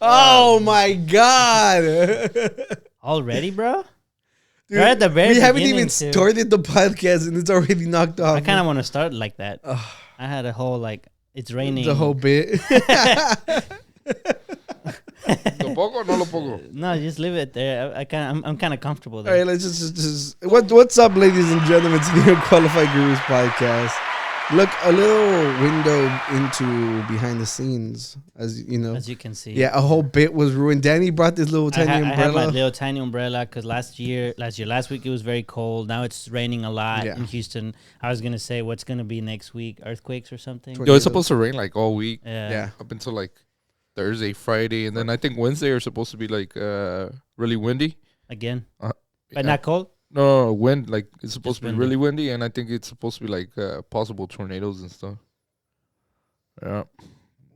Oh my God! Already, bro? Dude, Right at the very we haven't even beginning, too. started the podcast and it's already knocked off. I kind of want to start like that. I had a whole it's raining. The whole bit. ¿Lo pongo o no lo pongo? No, just leave it there. I'm kind of comfortable All there. right, let's just what's up, ladies and gentlemen, to the Unqualified Gurus podcast. Look, a little window into behind the scenes, as you know. As you can see. Yeah, a whole bit was ruined. Danny brought this little tiny umbrella. I have my little tiny umbrella because last week it was very cold. Now it's raining a lot in Houston. I was gonna say what's gonna be next week, earthquakes or something. Yo, it's supposed to rain like all week. Yeah. Up until like Thursday, Friday, and then I think Wednesday are supposed to be like really windy. Again, but not cold. No, wind, like it's supposed Just to be windy. really windy, and I think it's supposed to be like possible tornadoes and stuff. Yeah.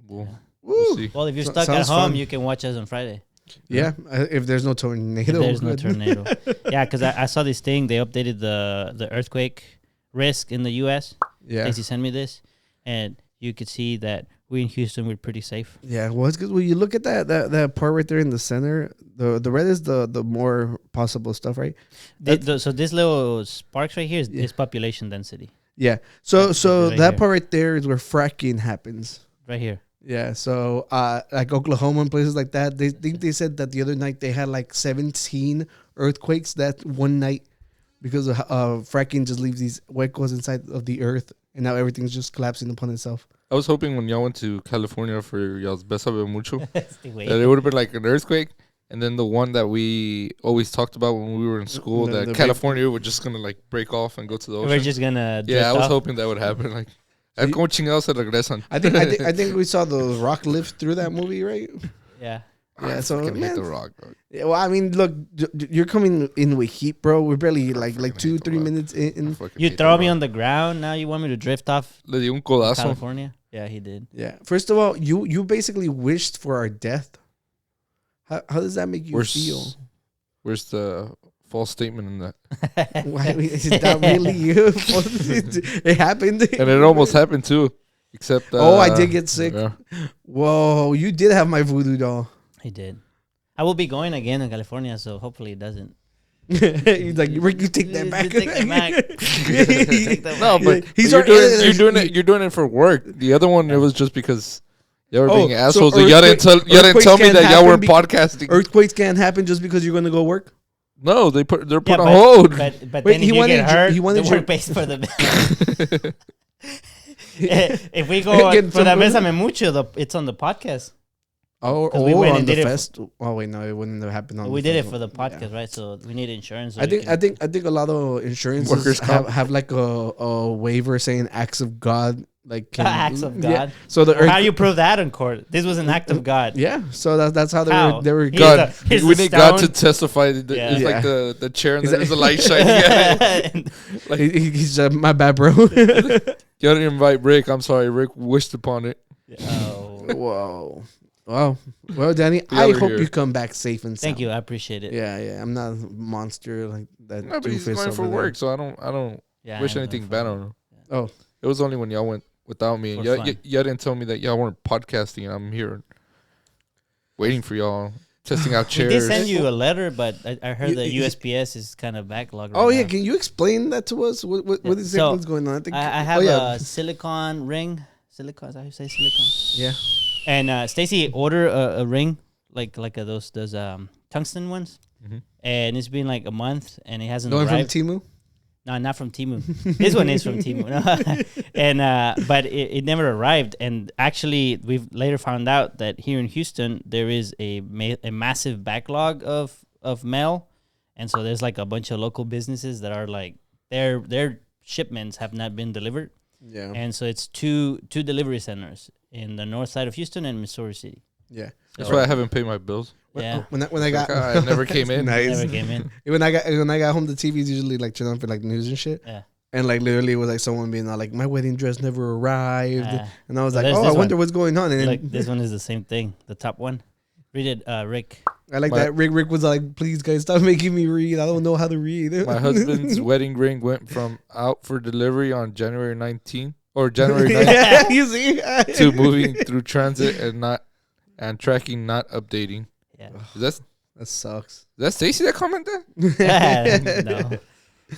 We'll see. Well, if you're stuck at sounds home, fun. you can watch us on Friday. Yeah, if there's no tornado. There's no tornado. Yeah, because I saw this thing. They updated the earthquake risk in the U.S. Yeah. Stacey sent me this, and you could see that we in Houston we're pretty safe. Yeah, well, it's good. When you look at that part right there in the center, the red is the more possible stuff, right? So this little sparks right here is population density. Yeah. So right that here. part right there is where fracking happens. Right here. Yeah. So like Oklahoma and places like that, they said that the other night they had like 17 earthquakes that one night because of fracking just leaves these huecos inside of the earth, and now everything's just collapsing upon itself. I was hoping when y'all went to California for y'all's Besabe Mucho, that Wait. it would have been like an earthquake, and then the one that we always talked about when we were in school, The that big- California was just gonna like break off and go to the ocean. We're just gonna Yeah, I was drift off. hoping that would happen. Like, ¿cómo chingados se regresan? I think we saw the rock lift through that movie, right? Yeah. Yeah. So Fucking hit man, the rock, dog. yeah, well, I mean, look, you're coming in with heat, bro. We're barely like fucking 2-3 hate the rock. minutes in. Fucking You hate throw the me rock. on the ground. Now you want me to drift off Le di un codazo. California? Yeah, he did. Yeah. First of all, you basically wished for our death. How does that make you feel? Where's the false statement in that? Why is that really you? It happened. And it almost happened too. Except I did get sick. Yeah. Whoa, you did have my voodoo doll. He did. I will be going again in California, so hopefully it doesn't. He's like, Rick, you take that back. Take that back. No, but He's you're doing it for work. The other one, it was just because y'all were being so assholes. So y'all didn't tell me can't that y'all happen weren't podcasting. Earthquakes can't happen just because you're gonna go work. No, they're put on but, hold. But Wait, then he if you wanted get hurt, he wanted the your- work pays for the If we go Get for the some- Bésame Mucho, it's on the podcast. Oh, 'Cause we went on and the did it fest. Oh wait, no, it wouldn't have happened on. We the did it fest. for the Yeah. podcast, right? So we need insurance. So I think a lot of insurances Workers' comp. have like a waiver saying acts of God, like Acts of yeah. God. So the How do you prove that in court? This was an act of God. yeah. So that's how How? they were. He's God, here's we the need God to stone. testify. That Yeah. It's Yeah. like the chair and He's there's a like- light shining at it. He's my bad, bro. Y'all didn't invite Rick. I'm sorry. Rick wished upon it. Oh, Whoa. Wow. Well, Danny, Yeah, I we're hope here. you come back safe and sound. thank you. I appreciate it. Yeah. I'm not a monster like that. No, but he's doofus going for over there. work, so I don't Yeah, wish I know, anything for- bad on him. Oh, It was only when y'all went without me, and For y'all, fun. y'all didn't tell me that y'all weren't podcasting. And I'm here waiting for y'all, testing out We chairs. did send you a letter, but I heard You- the you- USPS is kind of backlogged. oh right yeah. now. Can you explain that to us? What Yeah. is So, what's going on? I think I have oh, yeah. a silicone ring. Silicone, is that how you say silicone? Yeah. And Stacy ordered a ring, like those tungsten ones, Mhm. and it's been like a month, and it hasn't Going from arrived. Temu. No, not from Temu. This one is from Temu. And but it never arrived. And actually, we've later found out that here in Houston there is a massive backlog of mail, and so there's like a bunch of local businesses that are like their shipments have not been delivered, Yeah. and so it's two delivery centers in the north side of Houston and Missouri City. Yeah. That's why I haven't paid my bills. Yeah, When I got I never came in. nice. never came in. When I got home, the TV's usually like turned on for like news and shit. Yeah. And like literally it was like someone being like, my wedding dress never arrived, and I was Well, like, there's oh, I this wonder one. what's going on. And then Like this one is the same thing. The top one. Read it, Rick. I like My- that. Rick was like, please guys, stop making me read. I don't know how to read. My husband's wedding ring went from out for delivery on January 19th or January 9th Yeah, you see, to moving through transit and tracking not updating. Yeah. That sucks. Is that Stacy that commented? No.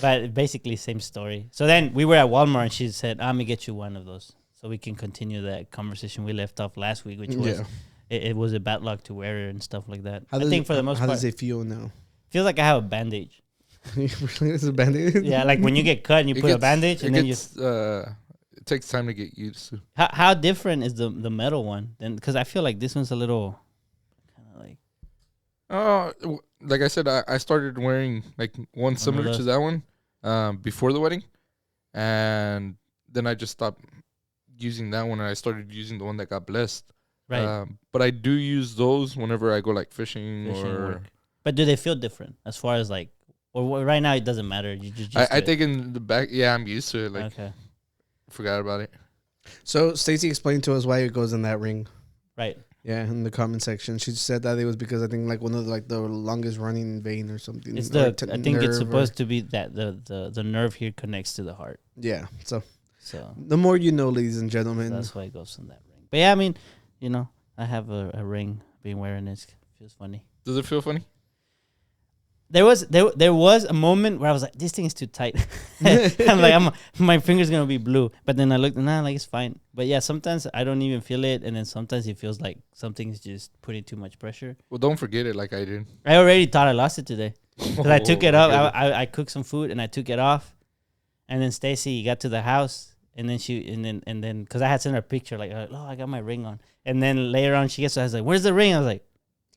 But basically, same story. So then we were at Walmart and she said, I'm going to get you one of those so we can continue that conversation we left off last week, which was it was a bad luck to wear it and stuff like that. I think for the most part. How does it feel now? Feels like I have a bandage. Really? It's a bandage? Yeah, like when you get cut and you put a bandage and then you. It takes time to get used to. How different is the metal one? Then because I feel like this one's a little kind of like. Oh, like I said, I started wearing like one similar to that one before the wedding, and then I just stopped using that one and I started using the one that got blessed. Right. But I do use those whenever I go like fishing or. Work. But do they feel different as far as like, or right now it doesn't matter? You just I think in the back, yeah, I'm used to it. Like, okay. Forgot about it. So Stacy explained to us why it goes in that ring. Right. Yeah, in the comment section, she said that it was because I think like one of the longest running vein or something. It's I think it's supposed to be that the nerve here connects to the heart. Yeah. So the more you know, ladies and gentlemen. So that's why it goes in that ring. But yeah, I mean, you know, I have a ring. Been wearing it. Feels funny. Does it feel funny? There was a moment where I was like, this thing is too tight. I'm like, my finger's gonna be blue. But then I looked and like it's fine. But yeah, sometimes I don't even feel it, and then sometimes it feels like something's just putting too much pressure. Well, don't forget it like I did. I already thought I lost it today. Because I took it up. I cooked some food and I took it off. And then Stacy got to the house and then because I had sent her a picture like, oh, I got my ring on. And then later on she gets to I was like, where's the ring? I was like,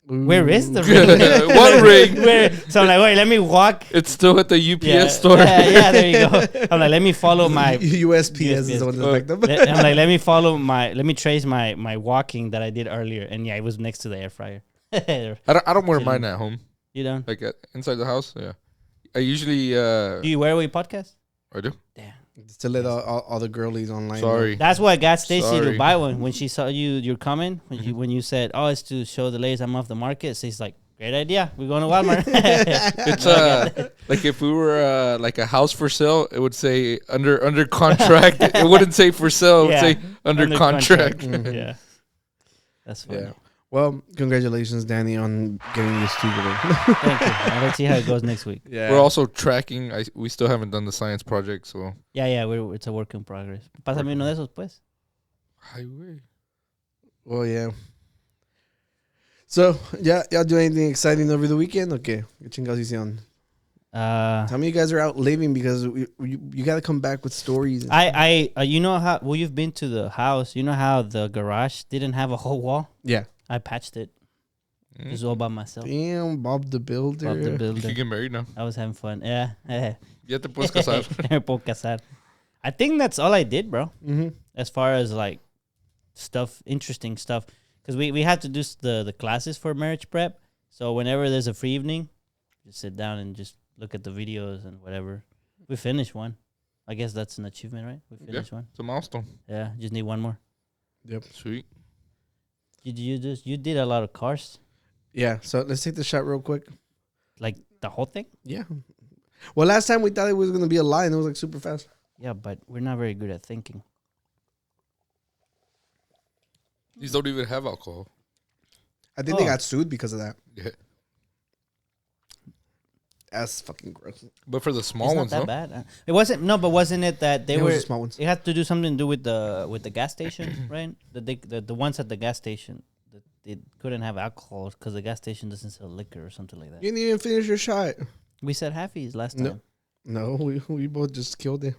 where is the ring? What ring? So I'm like, wait, let me walk. It's still at the UPS store. Yeah, there you go. I'm like, let me follow my USPS is the one that's backed up. I'm like, let me trace my walking that I did earlier. And yeah, it was next to the air fryer. I don't wear mine at home. You don't? Like inside the house? Yeah. I usually... Do you wear it with podcast? I do. Damn. To let all the girlies online. Sorry. That's what got Stacy to buy one. When she saw your comment, when you said, oh, it's to show the ladies I'm off the market, Stacy's like, great idea. We're going to Walmart. It's like if we were like a house for sale, it would say under contract. It wouldn't say for sale. It would say under contract. Mm-hmm. Yeah. That's funny. Yeah. Well, congratulations, Danny, on getting this together. Thank you. Let's see how it goes next week. Yeah. We're also tracking. We still haven't done the science project, so. Yeah. It's a work in progress. Pásame uno de esos, pues. Highway. Well, yeah. So, y'all do anything exciting over the weekend? Okay. ¿Qué chingados hicieron? How many of you guys are out living? Because you got to come back with stories. You know how, you've been to the house. You know how the garage didn't have a whole wall? Yeah. I patched it. Just all by myself. Damn, Bob the Builder. You can get married now. I was having fun. Yeah. Ya te puedes casar. Me puedo casar. I think that's all I did, bro. Mm-hmm. As far as like stuff, interesting stuff. Because we had to do the classes for marriage prep. So whenever there's a free evening, just sit down and just look at the videos and whatever. We finished one. I guess that's an achievement, right? We finished one. It's a milestone. Yeah, just need one more. Yep. Sweet. You did a lot of cars? Yeah, so let's take the shot real quick. Like the whole thing? Yeah. Well, last time we thought it was going to be a lie, and it was like super fast. Yeah, but we're not very good at thinking. These don't even have alcohol. I think they got sued because of that. Yeah. That's fucking gross. But for the small it's ones, not that bad. It wasn't. No, but wasn't it that they were the small ones? It had to do something to do with the gas station, right? The ones at the gas station that they couldn't have alcohol because the gas station doesn't sell liquor or something like that. You didn't even finish your shot. We said halfies last time. No, we both just killed it.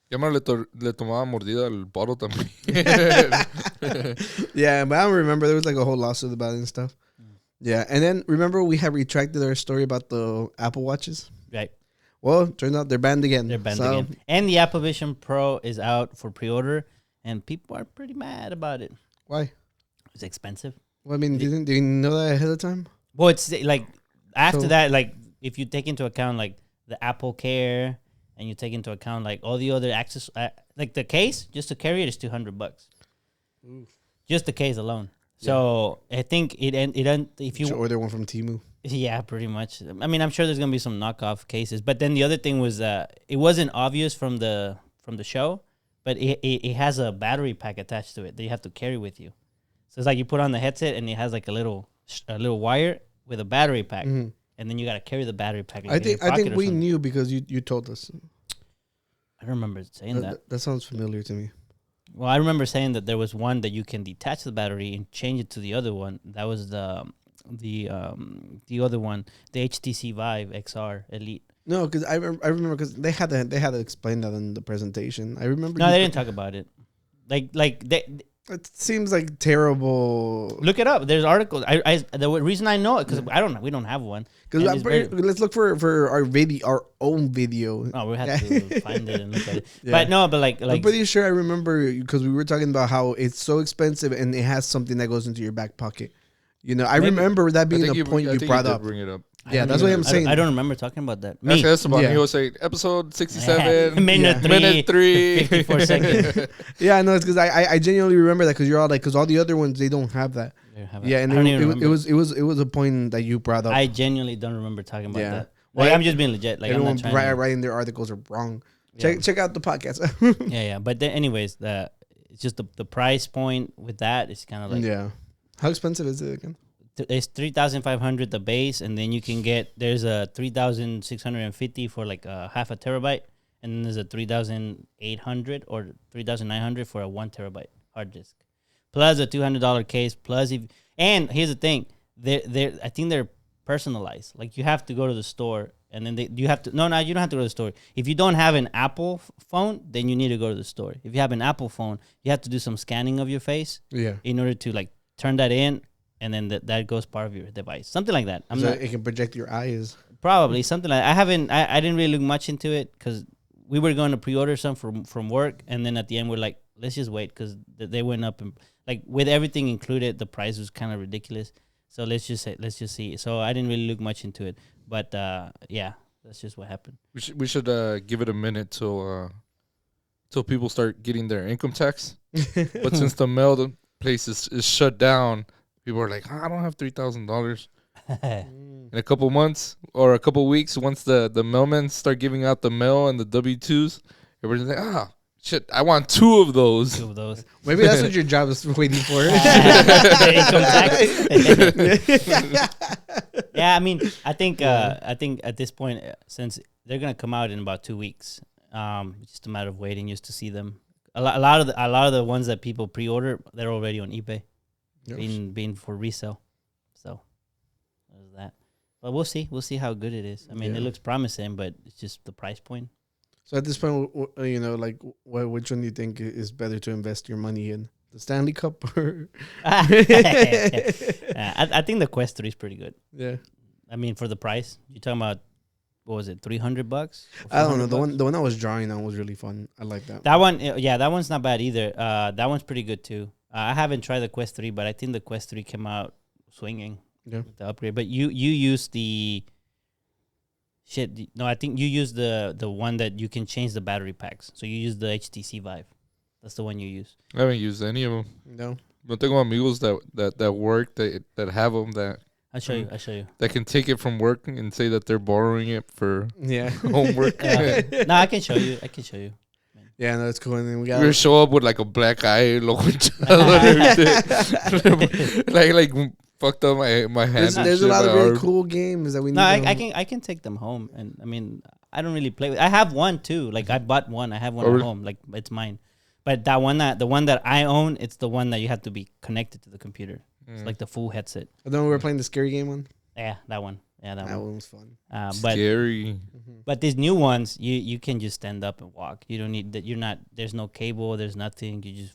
Ya me le tomaba mordida al bottle también. Yeah, but I don't remember. There was like a whole lawsuit about it and stuff. Yeah, and then remember we had retracted our story about the Apple Watches? Right. Well, turns out they're banned again. They're banned again. And the Apple Vision Pro is out for pre-order, and people are pretty mad about it. Why? It's expensive. Well, I mean, did you know that ahead of time? Well, it's like after that, like if you take into account like the Apple Care and you take into account like all the other access, like the case, just to carry it is $200. Oof. Just the case alone. So I think if you order one from Temu. Yeah, pretty much. I mean, I'm sure there's gonna be some knockoff cases, but then the other thing was it wasn't obvious from the show, but it has a battery pack attached to it that you have to carry with you. So it's like you put on the headset and it has like a little wire with a battery pack, and then you gotta carry the battery pack. Like I think we knew because you told us. I don't remember saying that. That sounds familiar to me. Well, I remember saying that there was one that you can detach the battery and change it to the other one. That was the other one, the HTC Vive XR Elite. No, because I remember because they had to explain that in the presentation. I remember. No, they didn't talk about it. Like they. It seems like terrible. Look it up. There's articles. The reason I know it because I don't know. We don't have one. Because let's look for our own video. Oh, we have to find it and look at it. Yeah. But like I'm pretty sure I remember because we were talking about how it's so expensive and it has something that goes into your back pocket. You know, I remember that being a point you brought up. Bring it up. Yeah, that's what I'm saying. I don't remember talking about that. Me. That's about me. Was like episode 67, minute 3, 54 seconds. Yeah, no, it's because I genuinely remember that because you're all like, because all the other ones they don't have that. Yeah, and it was a point that you brought up. I genuinely don't remember talking about that. Like, I'm just being legit. Like everyone writing their articles are wrong. Check out the podcast. yeah. But then, anyways, it's just the price point with that is kind of like How expensive is it again? It's $3,500 the base, and then you can there's a $3,650 for like a half a terabyte, and then there's a $3,800 or $3,900 for a 1 terabyte hard disk, plus a $200 case. And here's the thing, I think they're personalized. Like you have to go to the store, and then you don't have to go to the store. If you don't have an Apple phone, then you need to go to the store. If you have an Apple phone, you have to do some scanning of your face, in order to like turn that in. And then that goes part of your device, something like that. It can project your eyes. Probably something like that. I didn't really look much into it because we were going to pre-order some from work, and then at the end we're like, let's just wait because they went up and like with everything included, the price was kind of ridiculous. So let's just see. So I didn't really look much into it, but that's just what happened. We should give it a minute till people start getting their income tax. But since the mail place is shut down. People are like, I don't have $3,000. In a couple months or a couple weeks, once the mailmen start giving out the mail and the W-2s, everybody's like, shit, I want 2 of those. 2 of those. Maybe that's what your job is waiting for. Yeah, I mean, I think at this point, since they're gonna come out in about 2 weeks, it's just a matter of waiting just to see them. A lot of the ones that people pre-order, they're already on eBay. Being for resale, so there's that. But we'll see how good it is. I mean, it looks promising, but it's just the price point. So at this point, you know, like, which one do you think is better to invest your money in, the Stanley Cup or? I think the Quest 3 is pretty good. Yeah, I mean, for the price, you're talking about what was it, $300? I don't know. The one I was drawing on was really fun. I like that. That one, that one's not bad either. That one's pretty good too. I haven't tried the Quest 3, but I think the Quest 3 came out swinging with the upgrade. But you use the shit. No, I think you use the one that you can change the battery packs. So you use the HTC Vive. That's the one you use. I haven't used any of them. No. But tengo amigos that work that have them that. I'll show you. That can take it from work and say that they're borrowing it for homework. No, I can show you. Yeah, no, it's cool. And then we got show up with like a black eye, like fucked up my hand. There's a lot of really cool games that we need. No, I can take them home, and I mean, I don't really play with. I have one too. Like I bought one. I have one at home. Like it's mine. But the one that I own, it's the one that you have to be connected to the computer. It's like the full headset. And then we were playing the scary game one. Yeah, that one. Yeah, that one was fun. Scary. But these new ones, you can just stand up and walk. You don't need that. There's no cable. There's nothing. You just.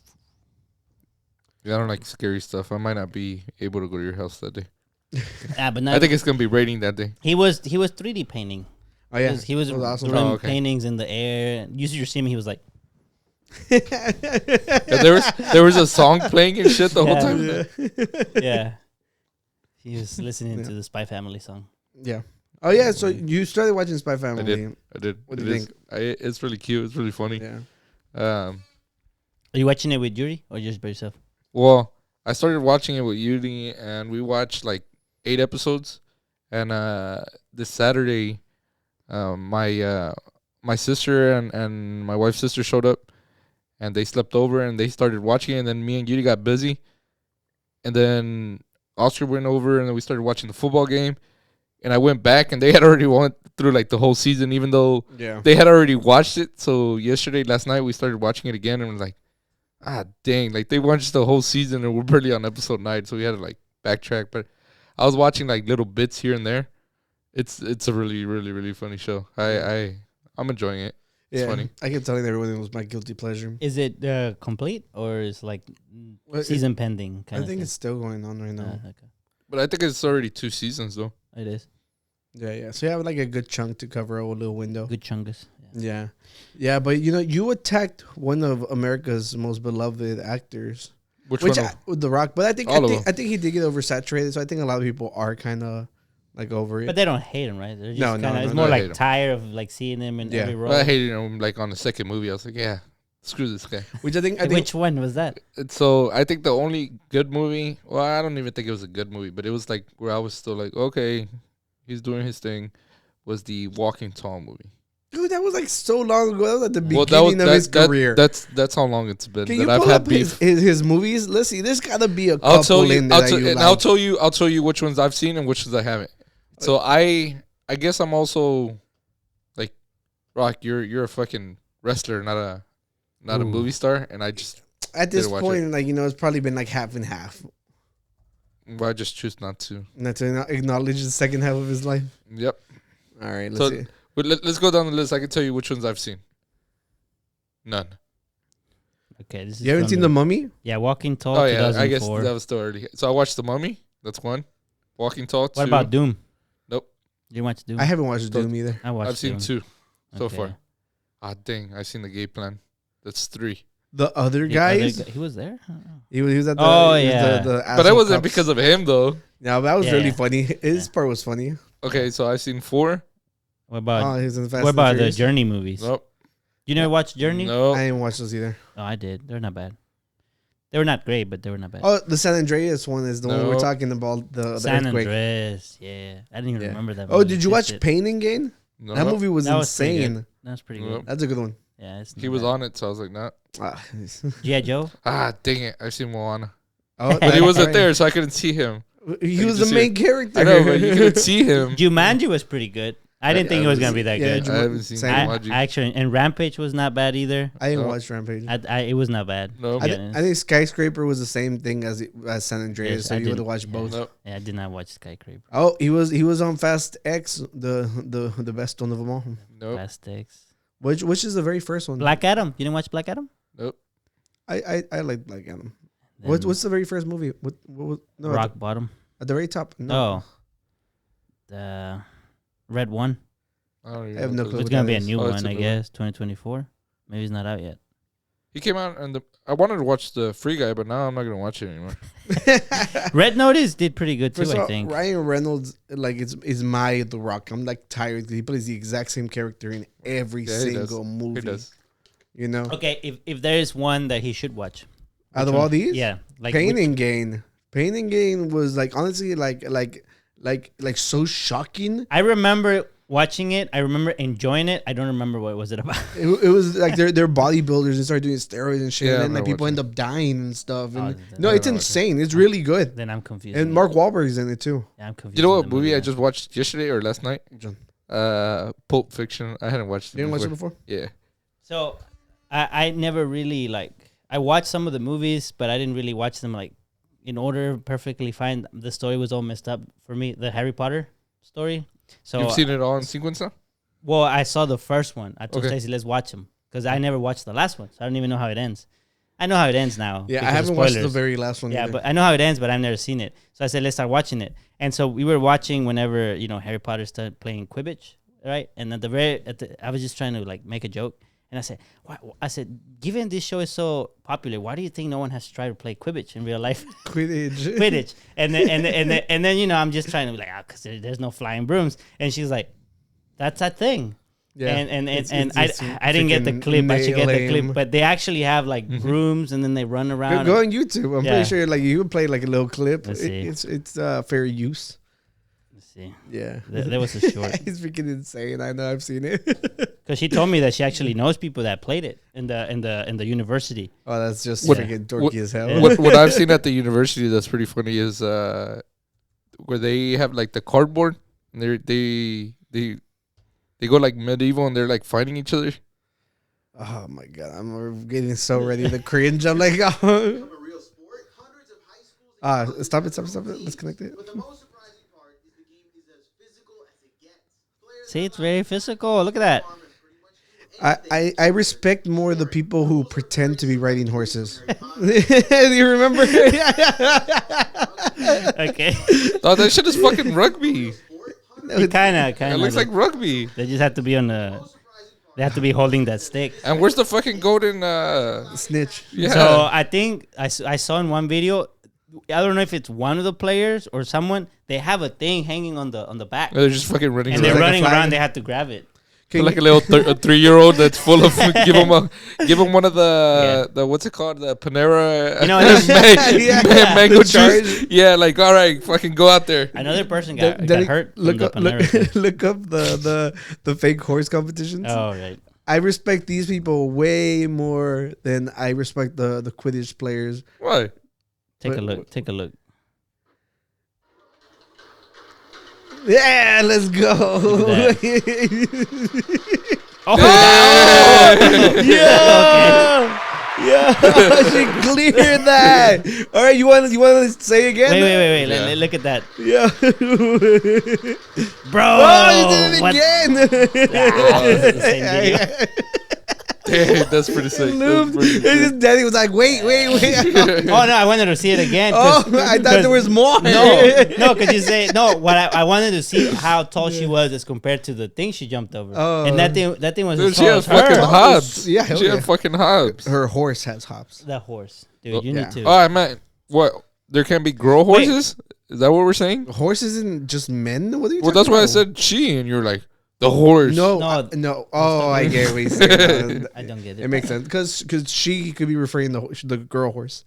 Yeah, I don't like scary stuff. I might not be able to go to your house that day. But I think it's gonna be raining that day. He was 3D painting. Oh yeah, he was awesome. doing paintings in the air. You should see him. He was like. There was a song playing and shit the whole time. Yeah. He was listening to the Spy Family song. Yeah. Oh yeah. So you started watching Spy Family. I did. What do you think? It's really cute. It's really funny. Yeah. Are you watching it with Yuri or just by yourself? Well, I started watching it with Yuri, and we watched like 8 episodes. And this Saturday, my sister and my wife's sister showed up, and they slept over and they started watching it. And then me and Yuri got busy. and then Oscar went over, and then we started watching the football game. And I went back, and they had already went through like the whole season, even though they had already watched it. So last night, we started watching it again, and we're like, dang, like they watched the whole season, and we're barely on episode 9, so we had to like backtrack. But I was watching like little bits here and there. It's a really, really, really funny show. I'm enjoying it. It's funny. I kept telling everyone it was my guilty pleasure. Is it complete or is like season pending? I think it's still going on right now. Okay. But I think it's already 2 seasons though. It is. Yeah. So you have like a good chunk to cover a little window. Good chungus. Yeah. But you attacked one of America's most beloved actors, Which one? The Rock. But I think he did get oversaturated. So I think a lot of people are kind of like over it. But they don't hate him, right? They're just No, it's no, more like tired of like seeing him in every role. I hated him like on the second movie. I was like, screw this guy. Which I think Which one was that? So I think the only good movie, well, I don't even think it was a good movie, but it was like where I was still like, okay, he's doing his thing, was the Walking Tall movie. Dude, that was like so long ago. That was at the beginning of his career. That's how long it's been. Can that you I've pull had up beef. his movies? Let's see. There's gotta be a couple in there that you like. I'll tell you which ones I've seen and which ones I haven't. So I guess I'm also like, Rock, you're a fucking wrestler, not a movie star, and I just at this point, like it's probably been like half and half. Well, I just choose not to acknowledge the second half of his life. Yep. All right, let's see. But let's go down the list. I can tell you which ones I've seen. None. Okay, this is. You haven't seen The Mummy? Yeah, Walking Tall. Oh yeah, I guess that was still early. So I watched The Mummy. That's one. Walking Tall. What about Doom? Nope. You watch Doom? I haven't watched Doom either. I've seen 2 so far. Dang! I've seen The Game Plan. That's 3. The other guys. He was there. He was at the. But it wasn't because of him though. Yeah, that was really funny. His part was funny. Okay, so I've seen 4. What about? He's in Fast what about and the Journey movies? Nope. You never watched Journey? No, I didn't watch those either. Oh, I did. They're not bad. They were not great, but they were not bad. Oh, the San Andreas one is the one we're talking about. The San earthquake. Andreas, yeah. I didn't even remember that. Oh, did you watch Pain and Gain? No. That movie was insane. That was pretty good. That's a good one. Yeah, he was on it, so I was like, nah. G.I. Joe? Dang it. I've seen Moana. Oh, but he wasn't there, so I couldn't see him. He was the main character. I know, but you couldn't see him. Jumanji was pretty good. I didn't think it was going to be that good. I haven't seen Jumanji. Actually, and Rampage was not bad either. I didn't watch Rampage. It was not bad. No. I think Skyscraper was the same thing as San Andreas, so you would have watched both. Nope. Yeah, I did not watch Skyscraper. Oh, he was on Fast X, the best one of them all. Nope. Fast X. Which is the very first one? Black Adam. You didn't watch Black Adam? Nope. I like Black Adam. What's the very first movie? What Rock Bottom. At the very top? No. Oh. The Red One. I have no clue. It's going to be a new one, I guess. 2024. Maybe it's not out yet. He came out and I wanted to watch the Free Guy, but now I'm not going to watch it anymore. Red Notice did pretty good too, I think. Ryan Reynolds is my The Rock. I'm like tired because he plays the exact same character in every single movie. He does. You know? Okay, if there is one that he should watch. Out of all these? Yeah. Like Pain and Gain. Pain and Gain was like honestly like so shocking. I remember watching it. I remember enjoying it. I don't remember what was it about. It was like they're bodybuilders and start doing steroids and shit, Yeah, and like people end up dying and stuff. And no, it's insane. It's really good. Then I'm confused. And Mark Wahlberg's in it too. Yeah, I'm confused. You know what movie I just watched yesterday or last night? Pulp Fiction. I hadn't watched it. You didn't watch it before? Yeah. So I never really I watched some of the movies, but I didn't really watch them like in order perfectly fine. The story was all messed up for me. The Harry Potter story. So you've seen it all in sequence now? Well, I saw the first one. I told Stacey, let's watch them because I never watched the last one, so I don't even know how it ends. I know how it ends now. Yeah, I haven't watched the very last one. Yeah, either. but I know how it ends, but I've never seen it. So I said, let's start watching it. And so we were watching whenever Harry Potter started playing Quidditch, right? And I was just trying to like make a joke. And I said, given this show is so popular, why do you think no one has tried to play Quidditch in real life? Quidditch. And then I'm just trying to be like, because there's no flying brooms. And she's like, that's that thing. Yeah. And I didn't get the clip. I should get the clip. But they actually have like brooms, and then they run around. Go on YouTube. I'm pretty sure like you would play like a little clip. Let's see. It's fair use. Let's see. Yeah. There was a short. It's freaking insane. I know. I've seen it. Because she told me that she actually knows people that played it in the university. Oh, that's just What- freaking dorky as hell. Yeah. What I've seen at the university that's pretty funny is where they have like the cardboard and they go like medieval and they're like fighting each other. Oh my god, I'm getting so ready to cringe. I'm like, stop it. Let's connect it. But the most surprising part is the game is as physical as it gets. Players See, it's very physical. Look at that. I respect more the people who pretend to be riding horses. You remember? Okay. Oh, that shit is fucking rugby. It kind It of looks like rugby. they just have to be on the. They have to be holding that stick. And where's the fucking golden? Snitch. Yeah. So I think I saw in one video. I don't know if it's one of the players or someone. They have a thing hanging on the back, They're just fucking running and around. they're like a running flag. around. They have to grab it. They're like a little 3-year-old that's full of. give him one of the what's it called, the Panera. You know, mango Charge. juice. Yeah, like all right, fucking go out there. Another person got Then hurt. Look from up, the Panera thing. look up the fake horse competitions. Oh right. I respect these people way more than I respect the Quidditch players. Why? Take a But- look. Take a look. Yeah, let's go. Oh, Yeah, yeah, she cleared that. All right, you want to say again? wait. Yeah. Look at that, Yeah. bro. Oh, you did it what- again. Ah, this is the same video. Damn, that's pretty sick. Looped. That's pretty And his daddy was like, wait. Oh no, I wanted to see it again. Oh, I thought there was more. No, because you say no. What I wanted to see how tall she was as compared to the thing she jumped over. Oh. And that thing was Dude, as she tall has as her. fucking hops. Yeah, hell she yeah. had fucking hops. Her horse has hops. That horse, dude. Oh, You yeah. need to. Oh, I meant what? There can't be girl Wait. horses. Is that what we're saying? Horse isn't just men. What are you? Well, that's talking why I about? said she, and you're like the horse. No, No. no. Oh, I get what you're saying. I don't get it. It makes sense because she could be referring to the girl horse.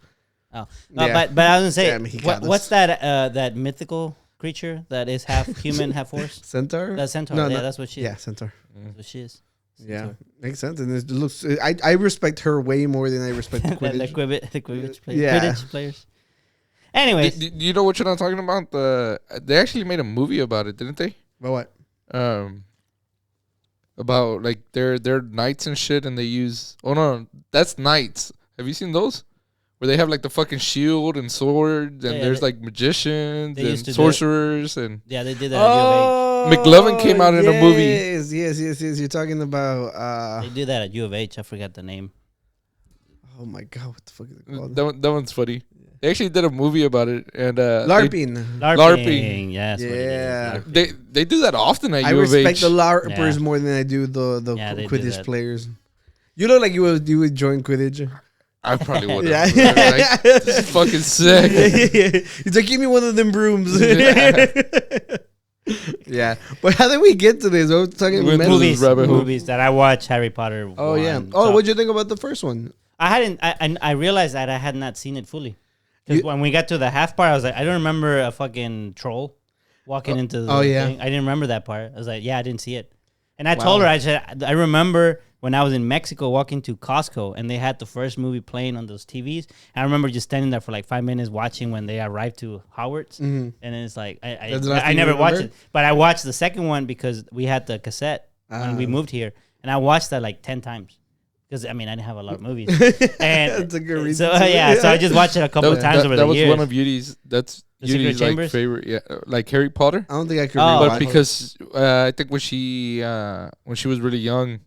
Oh, Yeah. but I was gonna say, Damn, he got what's us. that mythical creature that is half human, half horse? Centaur. That centaur. No, yeah, no. that's what she is. Yeah, centaur. That's what she is. Yeah, Centaur. makes sense. And it looks. I respect her way more than I respect the the Quidditch. Quidditch players. Yeah. Quidditch players. Anyways, Do you know what you're not talking about? They actually made a movie about it, didn't they? But what? About like they're knights and shit, and they use. Oh no, that's knights. Have you seen those? Where they have like the fucking shield and swords, and Yeah, there's they- like magicians they used and to do it. sorcerers, and yeah, they did that at U of McLovin came out in a movie. Yes. You're talking about. H. They did that at U of H. I forgot the name. Oh my god, what the fuck is it called? that one's funny. They actually did a movie about it, and LARPing. LARPing. Yes. Yeah. They do that often at I U of respect H. the LARPers Yeah. more than I do the Yeah, they do Quidditch that. players. You look like you would join Quidditch. I probably would. Yeah. Like, this is fucking sick. He's like, give me one of them brooms. Yeah. Yeah, but how did we get to this? We're talking With about movies. rabbit hole. Movies that I watched. Harry Potter. Oh yeah. 1. Oh, So what'd you think about the first one? I hadn't. I realized that I had not seen it fully. Because You- when we got to the half part, I was like, I don't remember a fucking troll walking into the yeah. thing. I didn't remember that part. I was like, yeah, I didn't see it. And I Wow. told her, I said, I remember when I was in Mexico walking to Costco and they had the first movie playing on those TVs. I remember just standing there for like 5 minutes watching when they arrived to Howard's. And then it's like, That's the last I thing you never watched remember? it. But I watched the second one because we had the cassette when we moved here. And I watched that like 10 times. Because, I mean, I didn't have a lot of movies. And That's a good reason. so, to. yeah, so I just watched it a couple of times over that the was years. one of Yudi's. That's The Secret Yudi's like Chambers? favorite. Yeah, like Harry Potter. I don't think I could. Oh, rewatch But it. because I think when she was really young,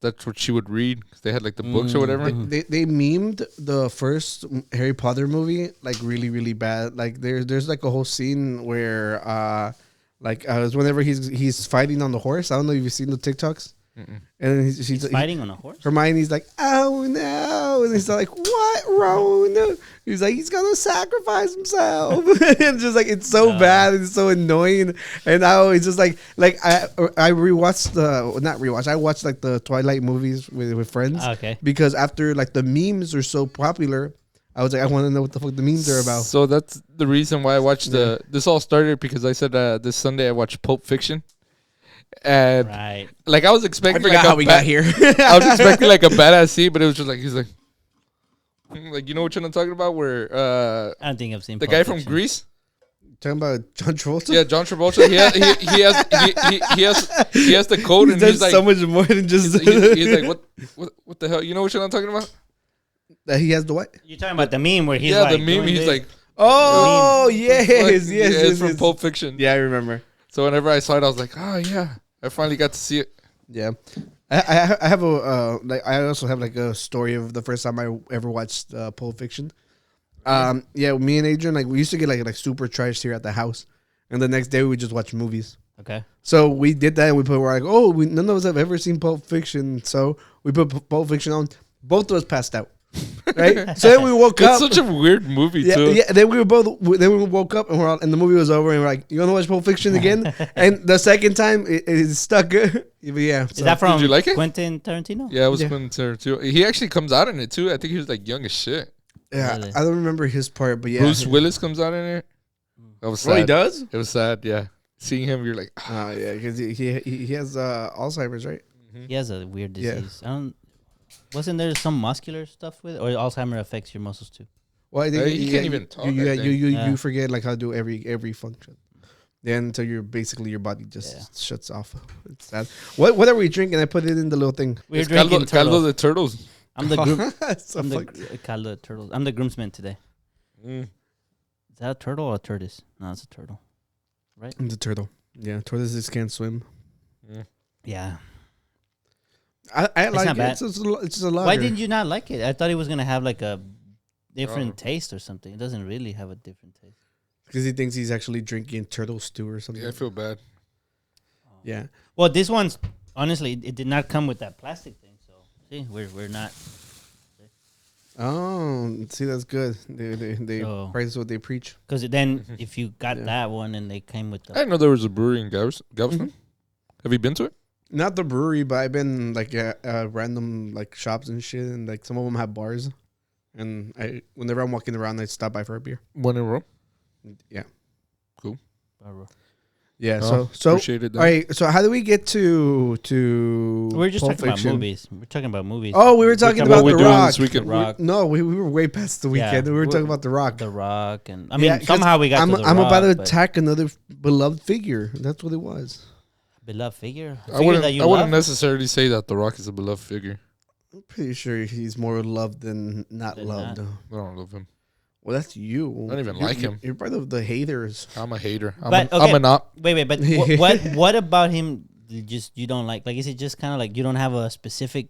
that's what she would read because they had like the books or whatever. They memed the first Harry Potter movie like really really bad. Like there's like a whole scene where it's whenever he's fighting on the horse. I don't know if you've seen the TikToks. And then He's fighting on a horse? Hermione's like, oh no, and he's like, what, Ron? He's like, he's gonna sacrifice himself, and just like it's so bad, it's so annoying, and it's just like I rewatched not rewatched, I watched like the Twilight movies with friends, Okay. because after like the memes are so popular, I was like, I want to know what the fuck the memes are about. So that's the reason why I watched the. This all started because I said this Sunday I watched Pulp Fiction, and like I was expecting. I forgot how we got here. I was expecting like a badass scene, but it was just like he's like you know what I'm talking about? Where I don't think I've seen the Pulp guy Fiction. from Greece. Talking about John Travolta? Yeah, John Travolta. He has the code, and he's like so much more than just. He's like what the hell? You know what I'm talking about? That he has the what? You're talking about the meme where he's the like meme. He's this. like, oh yes, it's from Pulp Fiction. Yeah, I remember. So whenever I saw it, I was like, oh yeah, I finally got to see it. Yeah, I have a like I also have like a story of the first time I ever watched Pulp Fiction. Yeah, me and Adrian, like we used to get like super trashed here at the house, and the next day we would just watch movies. Okay. So we did that, and we're like, none of us have ever seen Pulp Fiction, so we put Pulp Fiction on. Both of us passed out. Right. So then we woke up. It's such a weird movie too. Yeah. Then we woke up and the movie was over, and we're like, you want to watch Pulp Fiction again? And the second time it stuck. Yeah. Is that from Did you like it? Quentin Tarantino? Yeah, it was Quentin Tarantino. He actually comes out in it too. I think he was like young as shit. Yeah, Really? I don't remember his part, but yeah. Bruce Willis comes out in it. That was sad. Oh, he does? It was sad. Yeah, seeing him, you're like, Oh yeah, because he has Alzheimer's, right? He has a weird disease. Wasn't there some muscular stuff with it? Or Alzheimer affects your muscles too? Well, I think he can't even talk. You forget like how to do every function. Then until you're basically your body just shuts off. It's sad. What are we drinking? I put it in the little thing. We're it's drinking caldo de turtles. I'm the groom. So Caldo de turtles. I'm the groomsman today. Is that a turtle or a tortoise? No, it's a turtle. Right? It's a turtle. Yeah, tortoises can't swim. Yeah. I like not it. bad. It's just a lager. Why didn't you not like it? I thought it was gonna have like a different taste or something. It doesn't really have a different taste. Because he thinks he's actually drinking turtle stew or something. Yeah, I feel bad. Yeah. Well, this one's honestly, it did not come with that plastic thing. So see, we're not. Oh, see, that's good. They practice what they preach. Because then if you got that one and they came with I the didn't know there was a brewery in Galveston. Have you been to it? Not the brewery, but I've been like at random like shops and shit, and like some of them have bars. And whenever I'm walking around, I stop by for a beer. One in a row. Yeah. Cool. Yeah. Oh, So appreciate it. all right. So how do we get to? We're just Pulp talking Fiction? about movies. We're talking about movies. Oh, we were talking about what The we're doing Rock. this weekend. The Rock. No, we were way past the weekend. Yeah, we were talking about The Rock. The Rock, and I mean, 'cause somehow we got. I'm to the I'm Rock, about to but attack another beloved figure. That's what it was. beloved figure. I wouldn't necessarily say that The Rock is a beloved figure. I'm pretty sure he's more loved than not Than loved. not. I don't love him. Well, that's you. I don't even like him. You're part of the haters. I'm a hater. But, I'm a not. Wait, but what about him? You don't like? Like, is it just kind of like you don't have a specific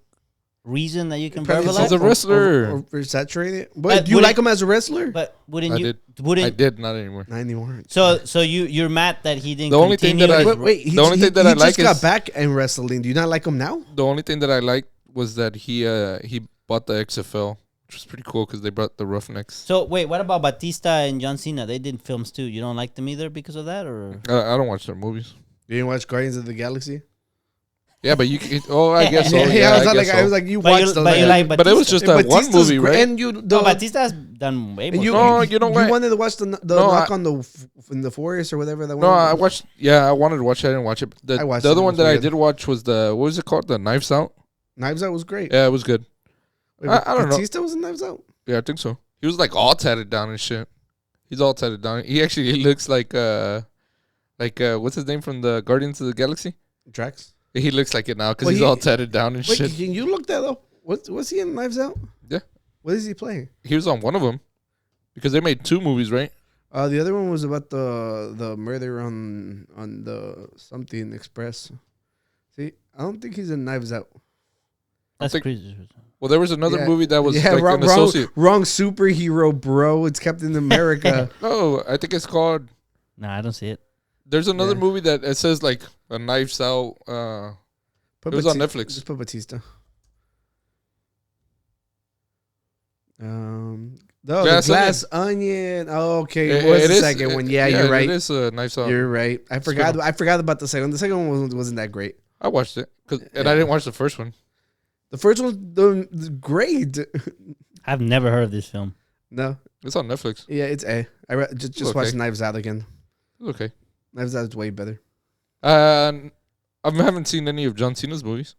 reason that you can Probably He's a verbalize? wrestler. Or saturated. But But do you would like it- him as a wrestler? But wouldn't I you? did. Wouldn't I did, not anymore. Not anymore. So you're mad that he didn't. The only thing continue that I- his- Wait, The only thing that I he like just got is- back in wrestling. Do you not like him now? The only thing that I liked was that he bought the XFL, which was pretty cool because they brought the Roughnecks. So wait, what about Batista and John Cena? They did films too. You don't like them either because of that, or I don't watch their movies. You didn't watch Guardians of the Galaxy? Yeah, but you can. Oh, I guess so. I Yeah, I was like, you But you- watched the. but you like But it was just that one Batista's movie, great, right? And you, no, Batista has done way more. No, you know what? wanted to watch the No, knock on in the forest or whatever. That No, one. I watched. Yeah, I wanted to watch it. I didn't watch it. I watched The it, other it one was that I weird. did watch was the what was it called? The Knives Out. Knives Out was great. Yeah, it was good. Wait, I don't know. Batista was in Knives Out. Yeah, I think so. He was like all tatted down and shit. He's all tatted down. He actually looks like what's his name from the Guardians of the Galaxy? Drax. He looks like it now because Well, he's he- all tatted down and Wait, shit. can you look that up? Was he in Knives Out? Yeah. What is he playing? He was on one of them because they made 2 movies, right? The other one was about the murder on the something express. See, I don't think he's in Knives Out. That's think- crazy. Well, there was another Yeah. movie that was Yeah, like wrong, an associate. wrong superhero, bro. It's Captain America. No, I think it's called. Nah, I don't see it. There's another Yeah. movie that it says like a Knives Out. Put It was on Batista- Netflix. Just put Batista. No, Glass the Glass Onion. Oh, okay, It- it was it the is- second it- one. Yeah, you're right. It is Knives Out. You're right. I forgot. good. I forgot about the second one. The second one wasn't that great. I watched it and Yeah. I didn't watch the first one. The first one, the great. I've never heard of this film. No. It's on Netflix. Yeah, it's A. Just Okay. watch Knives Out again. Okay. Knives Out is way better. I haven't seen any of John Cena's movies.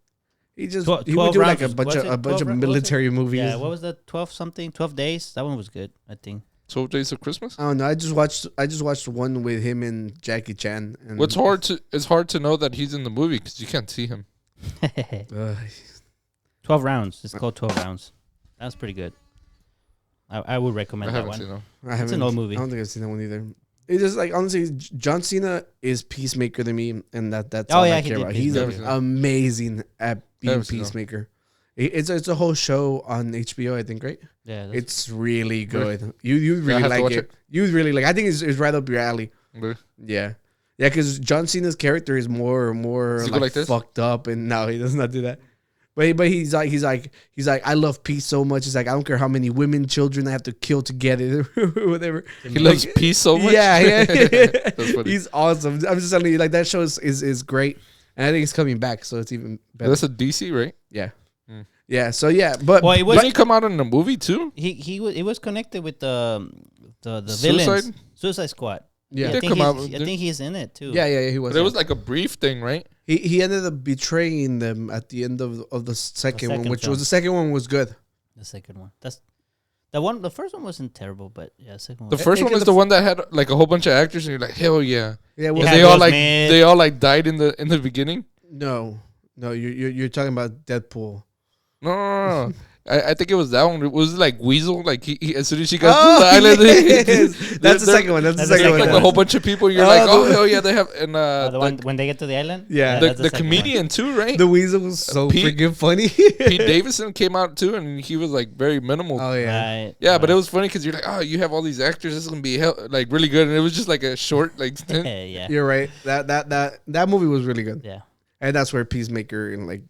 He just Tw- he would 12 do like rounds a bunch was of it? a bunch 12 of what was it? military movies. Yeah, what was that? 12 days. That one was good, I think. 12 Days of Christmas. I don't know. I just watched one with him and Jackie Chan. And It's hard to know that he's in the movie because you can't see him. 12 rounds. It's called 12 rounds. That's pretty good. I would recommend I that haven't one. seen him. I haven't. It's an old movie. I don't think I've seen that one either. It's just like honestly, John Cena is Peacemaker to me, and that's all I care about. He's Peacemaker. amazing at being Haven't seen him. Peacemaker. It's a whole show on HBO, I think, right? Yeah, It's really good. You I really have to like watch it. You really like. I think it's right up your alley. Really? Yeah, yeah. Because John Cena's character is more Does he go like this? fucked up, and no, he does not do that. But he's like I love peace so much. He's like, I don't care how many women, children I have to kill to get it, or whatever. He loves peace so much. Yeah. That's funny. He's awesome. I'm just telling you, like that show is great, and I think it's coming back, so it's even better. That's a DC, right? Yeah, Mm. yeah. So yeah, but Well, it was Didn't he come out in a movie too? it was connected with the Suicide? villains. Suicide Squad. yeah, He I did come out, I didn't- think he's in it too. yeah, he was. But it was like a brief thing, right? He ended up betraying them at the end of the second one, second which film. was the second one was good. The second one. That's the one. The first one wasn't terrible, but yeah, the second one. The was- first it one can is the one that had like a whole bunch of actors, and you're like, hell yeah! Yeah, It well, had They all Will like Smith. they all like died in the beginning. no, you're talking about Deadpool. No. I think it was that one. It was like Weasel. Like he as soon as she got Oh, to the island, yes. That's the there- second one. That's the That's the second one. like one. a whole bunch of people. You're Oh, like, oh the- hell yeah, they have and the one when they get to the island. Yeah. the that's second one. comedian too, right? The Weasel was so Pete- freaking funny. Pete Davidson came out too, and he was like very minimal. Oh yeah. Right. Yeah, but it was funny because you're like, oh, you have all these actors. This is gonna be like really good, and it was just like a short like stint. yeah. You're right. That movie was really good, Yeah. and that's where Peacemaker and like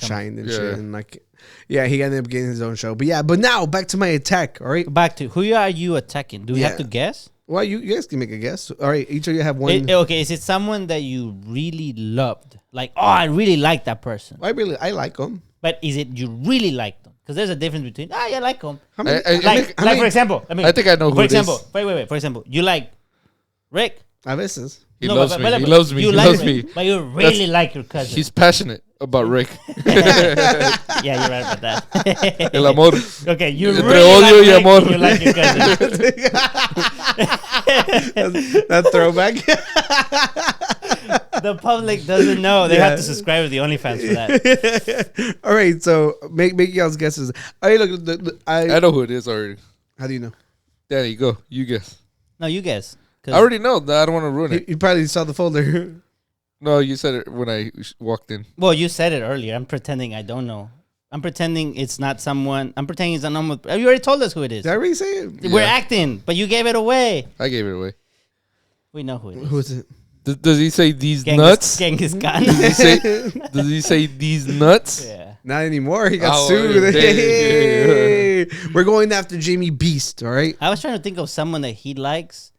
shined and Yeah. shit, and like, yeah, he ended up getting his own show. But yeah, but now back to my attack. All right. Back to who are you attacking? Do we have Yeah. to guess? Well, you guys can make a guess. All right, each of you have one. Okay, is it someone that you really loved? Like, oh, I really like that person. I like them. But is it you really like them? Because there's a difference between I like them. How many? I Like, think- like for example, I think I know who For it is. example, wait. For example, you like Rick. A veces. He loves me. He loves me. You He like loves Rick, me. but you really like your cousin. He's passionate about Rick. Yeah, you're right about that. El amor. Okay, you Entre really odio y like Rick, amor. and you like your cousin. That throwback. The public doesn't know. They Yeah. have to subscribe to the OnlyFans for that. All right, so make y'all's guesses. All right, look, I know who it is already. how do you know? There you go. You guess. No, you guess. I already know. I don't want to ruin You, it. you probably saw the folder. No, you said it when I walked in. Well, you said it earlier. I'm pretending I don't know. I'm pretending it's not someone. I'm pretending it's a normal. You already told us who it is. Did I already say it? We're Yeah. acting, but you gave it away. I gave it away. We know who it is. Who is it? Does he say these Genghis, nuts? Genghis Khan. Does he say these nuts? Yeah. Not anymore. He got Oh, sued. yeah. Hey. We're going after Jamie Beast. All right. I was trying to think of someone that he likes,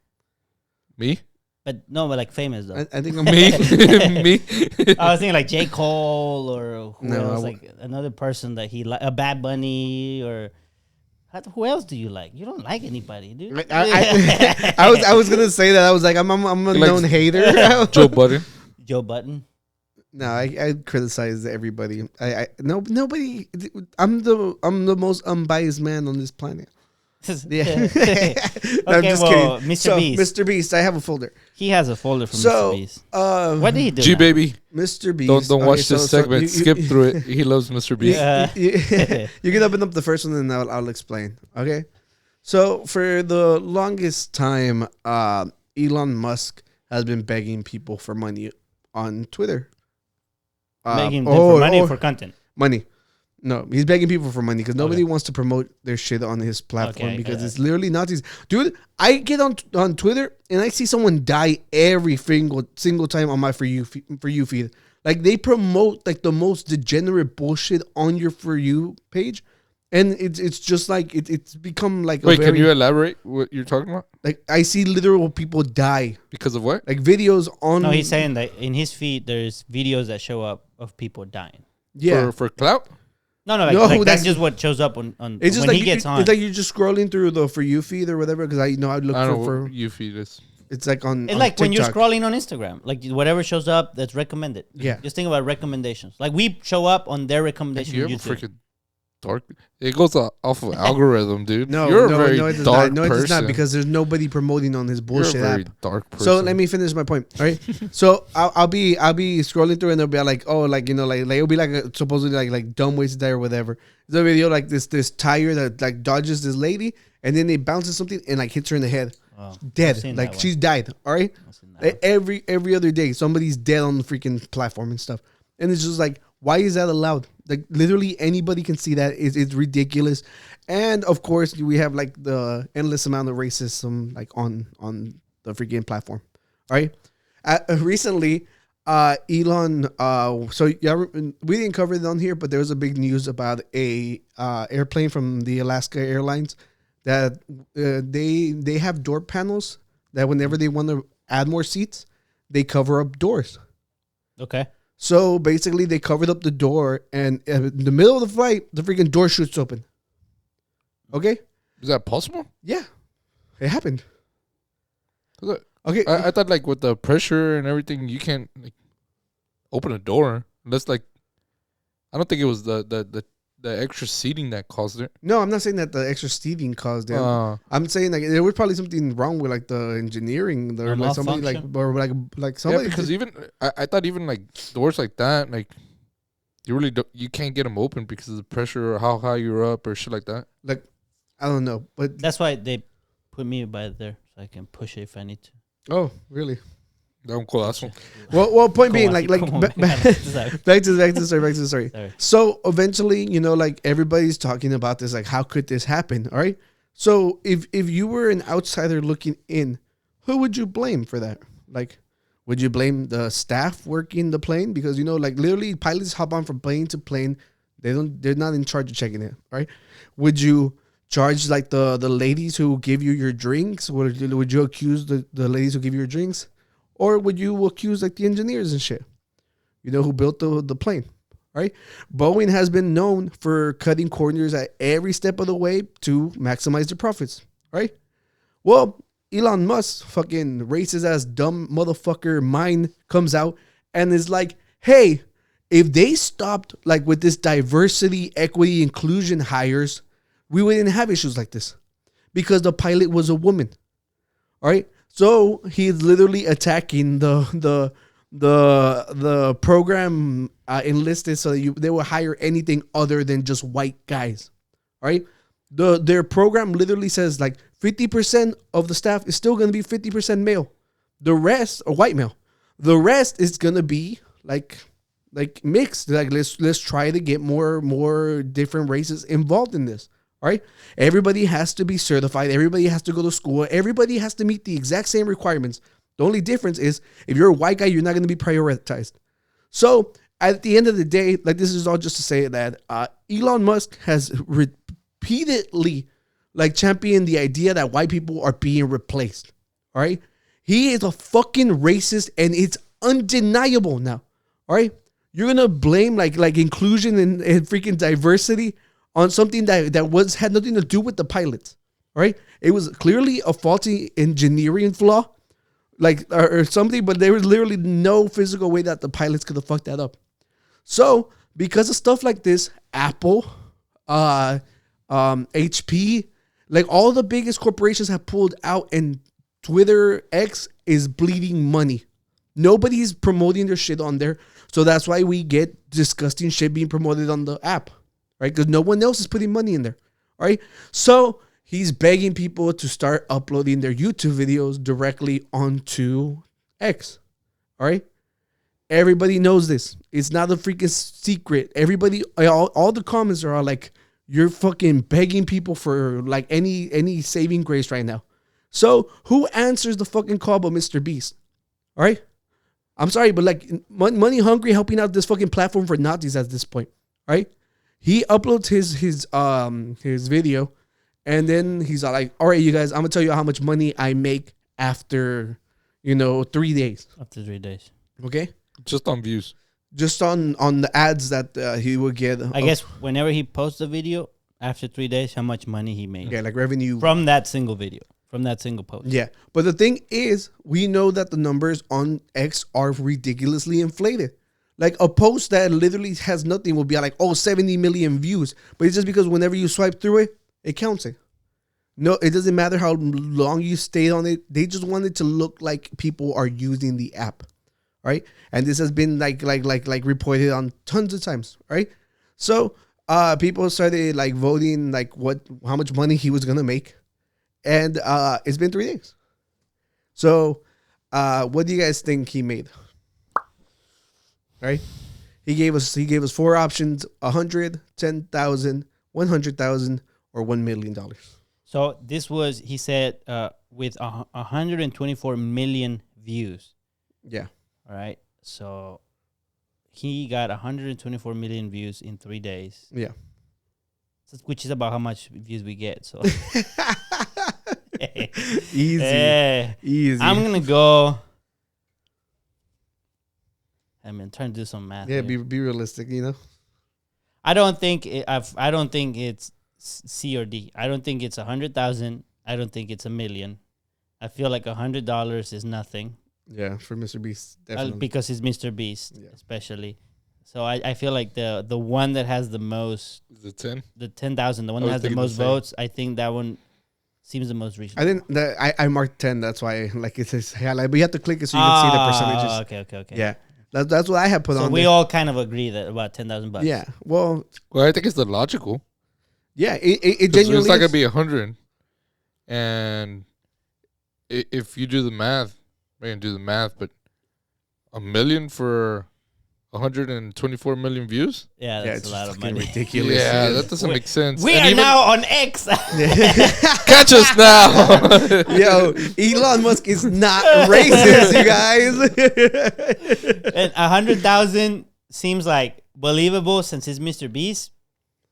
Me? but like famous though. I think I'm Me? Me? I was thinking like J. Cole or who No, else, like another person that he like, a Bad Bunny or who else do you like? You don't like anybody, dude. I was gonna say that. I was like, I'm a He likes known hater. Joe Budden. Joe Button. No, I criticize everybody. Nobody. I'm the most unbiased man on this planet. Yeah. Okay, I'm just well, kidding. Mr. So, Beast. Mr. Beast, I have a folder. He has a folder from So, Mr. Beast. What what did he do? G now? baby. Mr. Beast. Don't Okay, watch so- this so segment. Skip through it. He loves Mr. Beast. Yeah. You can open up the first one and I'll explain. Okay. So for the longest time, Elon Musk has been begging people for money on Twitter. Begging them for money or or for content. money. No, he's begging people for money because nobody wants to promote their shit on his platform Okay, because okay. it's literally Nazis. Dude, I get on Twitter and I see someone die every single time on my for you feed. Like they promote like the most degenerate bullshit on your for you page, and it's just like it's become like Wait, a can very, you elaborate what you're talking about? like I see literal people die, Because of what? like videos on. No, he's saying that in his feed there's videos that show up of people dying. yeah. For clout? No, like, No, like that's that's- just what shows up on It's just when like he gets on. It's like you're just scrolling through the For You feed or whatever. Because I know I'd look I don't know for. what you feed is. It's like on. It's on like when you're TikTok. scrolling on Instagram, like whatever shows up that's recommended. Yeah. Just think about recommendations. Like we show up on their recommendation. You on have a YouTube. freaking dark. It goes off of algorithm, dude. No, you're no, a very no, it does dark not. No, it person. does not because there's nobody promoting on his you're a bullshit very app. dark person. So let me finish my point. All right. So I'll be scrolling through and they'll be like, oh, like like it'll be like supposedly like dumb ways to die or whatever. There's a video like this tire that like dodges this lady and then it bounces something and like hits her in the head, Oh, I've dead. seen Like that she's died. All right. I've seen that one. Every other day somebody's dead on the freaking platform and stuff. And it's just like, why is that allowed? Like literally anybody can see that. It's ridiculous. And of course we have like the endless amount of racism like on the freaking platform. All right. Recently, Elon. So yeah, we didn't cover it on here, but there was a big news about a airplane from the Alaska Airlines that they have door panels that whenever they want to add more seats, they cover up doors. Okay. So basically, they covered up the door, and in the middle of the flight, the freaking door shoots open. Okay. Is that possible? Yeah, it happened. 'Cause Okay. I thought like with the pressure and everything, you can't like open a door unless like I don't think it was the extra seating that caused it. No, I'm not saying that the extra seating caused it. Uh, I'm saying like there was probably something wrong with like the engineering or A like somebody like malfunction? or like yeah, somebody because even I thought even like doors like that, like you really you can't get them open because of the pressure or how high you're up or shit like that. like I don't know, but That's why they put me by there so I can push it if I need to. oh really? That one cool asshole. Well, point being Como like así, como Sorry. back to the story. Sorry. So eventually, you know, like everybody's talking about this, like how could this happen? All right. So if you were an outsider looking in, who would you blame for that? Like, would you blame the staff working the plane? Because you know, like literally pilots hop on from plane to plane. They're not in charge of checking it, right? Would you charge like the ladies who give you your drinks? Would you accuse the ladies who give you your drinks? Or would you accuse like the engineers and shit, you know, who built the plane, right? Boeing has been known for cutting corners at every step of the way to maximize their profits, right? Well, Elon Musk, fucking racist ass dumb motherfucker mind comes out and is like, hey, if they stopped like with this diversity, equity, inclusion hires, we wouldn't have issues like this because the pilot was a woman, all right? So he's literally attacking the program enlisted so that they will hire anything other than just white guys, right? Their program literally says like 50% of the staff is still going to be 50% male, the rest are white male, the rest is going to be like mixed. Like let's try to get more different races involved in this. All right. Everybody has to be certified. Everybody has to go to school. Everybody has to meet the exact same requirements. The only difference is if you're a white guy, you're not going to be prioritized. So at the end of the day, like this is all just to say that Elon Musk has repeatedly like championed the idea that white people are being replaced. All right. He is a fucking racist and it's undeniable now. All right. You're going to blame like inclusion and freaking diversity on something that had nothing to do with the pilots, right? It was clearly a faulty engineering flaw, like or something, but there was literally no physical way that the pilots could have fucked that up. So because of stuff like this, Apple, HP, like all the biggest corporations have pulled out, and Twitter X is bleeding money. Nobody's promoting their shit on there, so that's why we get disgusting shit being promoted on the app. Right? Because no one else is putting money in there. All right. So he's begging people to start uploading their YouTube videos directly onto X. All right. Everybody knows this. It's not a freaking secret. Everybody, all the comments are all like, you're fucking begging people for like any saving grace right now. So who answers the fucking call but MrBeast? All right. I'm sorry, but like money hungry helping out this fucking platform for Nazis at this point. All right. He uploads his video, and then he's like, all right, you guys, I'm gonna tell you how much money I make after, 3 days. After 3 days. Okay. Just on views. just on the ads that he would get. I guess whenever he posts a video, after 3 days, how much money he made. Yeah, like revenue. From that single video. From that single post. Yeah. But the thing is, we know that the numbers on X are ridiculously inflated. Like a post that literally has nothing will be like, 70 million views. But it's just because whenever you swipe through it, it counts it. No, it doesn't matter how long you stayed on it. They just want it to look like people are using the app. Right? And this has been like reported on tons of times. Right? So people started like voting like how much money he was gonna make. And it's been 3 days. So what do you guys think he made? Right? He gave us 4 options: 100, 10,000, 100,000, or $1 million. So this was, he said, with 124 million views. Yeah. All right. So he got 124 million views in 3 days. Yeah. Which is about how much views we get. So Easy. Easy. I'm gonna go. I'm trying to do some math. Yeah, here. be realistic, you know. I don't think it's C or D. I don't think it's 100,000. I don't think it's $1 million. I feel like $100 is nothing. Yeah, for MrBeast, definitely. Because he's MrBeast, especially. So I feel like the one that has the most, the 10, the 10,000, the one that has the most votes. I think that one seems the most reasonable. I think I marked 10. That's why it says highlight, but you have to click it so you can see the percentages. Okay. Yeah, that's what I have put on. So we there. all kind of agree that about $10,000. Yeah. Well, I think it's the logical. Yeah, it genuinely. It's not is. gonna be 100, and if you do the math, we're gonna do the math, but $1 million for 124 million views. Yeah, that's a lot of money. Ridiculous. Yeah, that doesn't make sense. We are now on X. Catch us now. Yo, Elon Musk is not racist, you guys. And 100,000 seems like believable since it's MrBeast,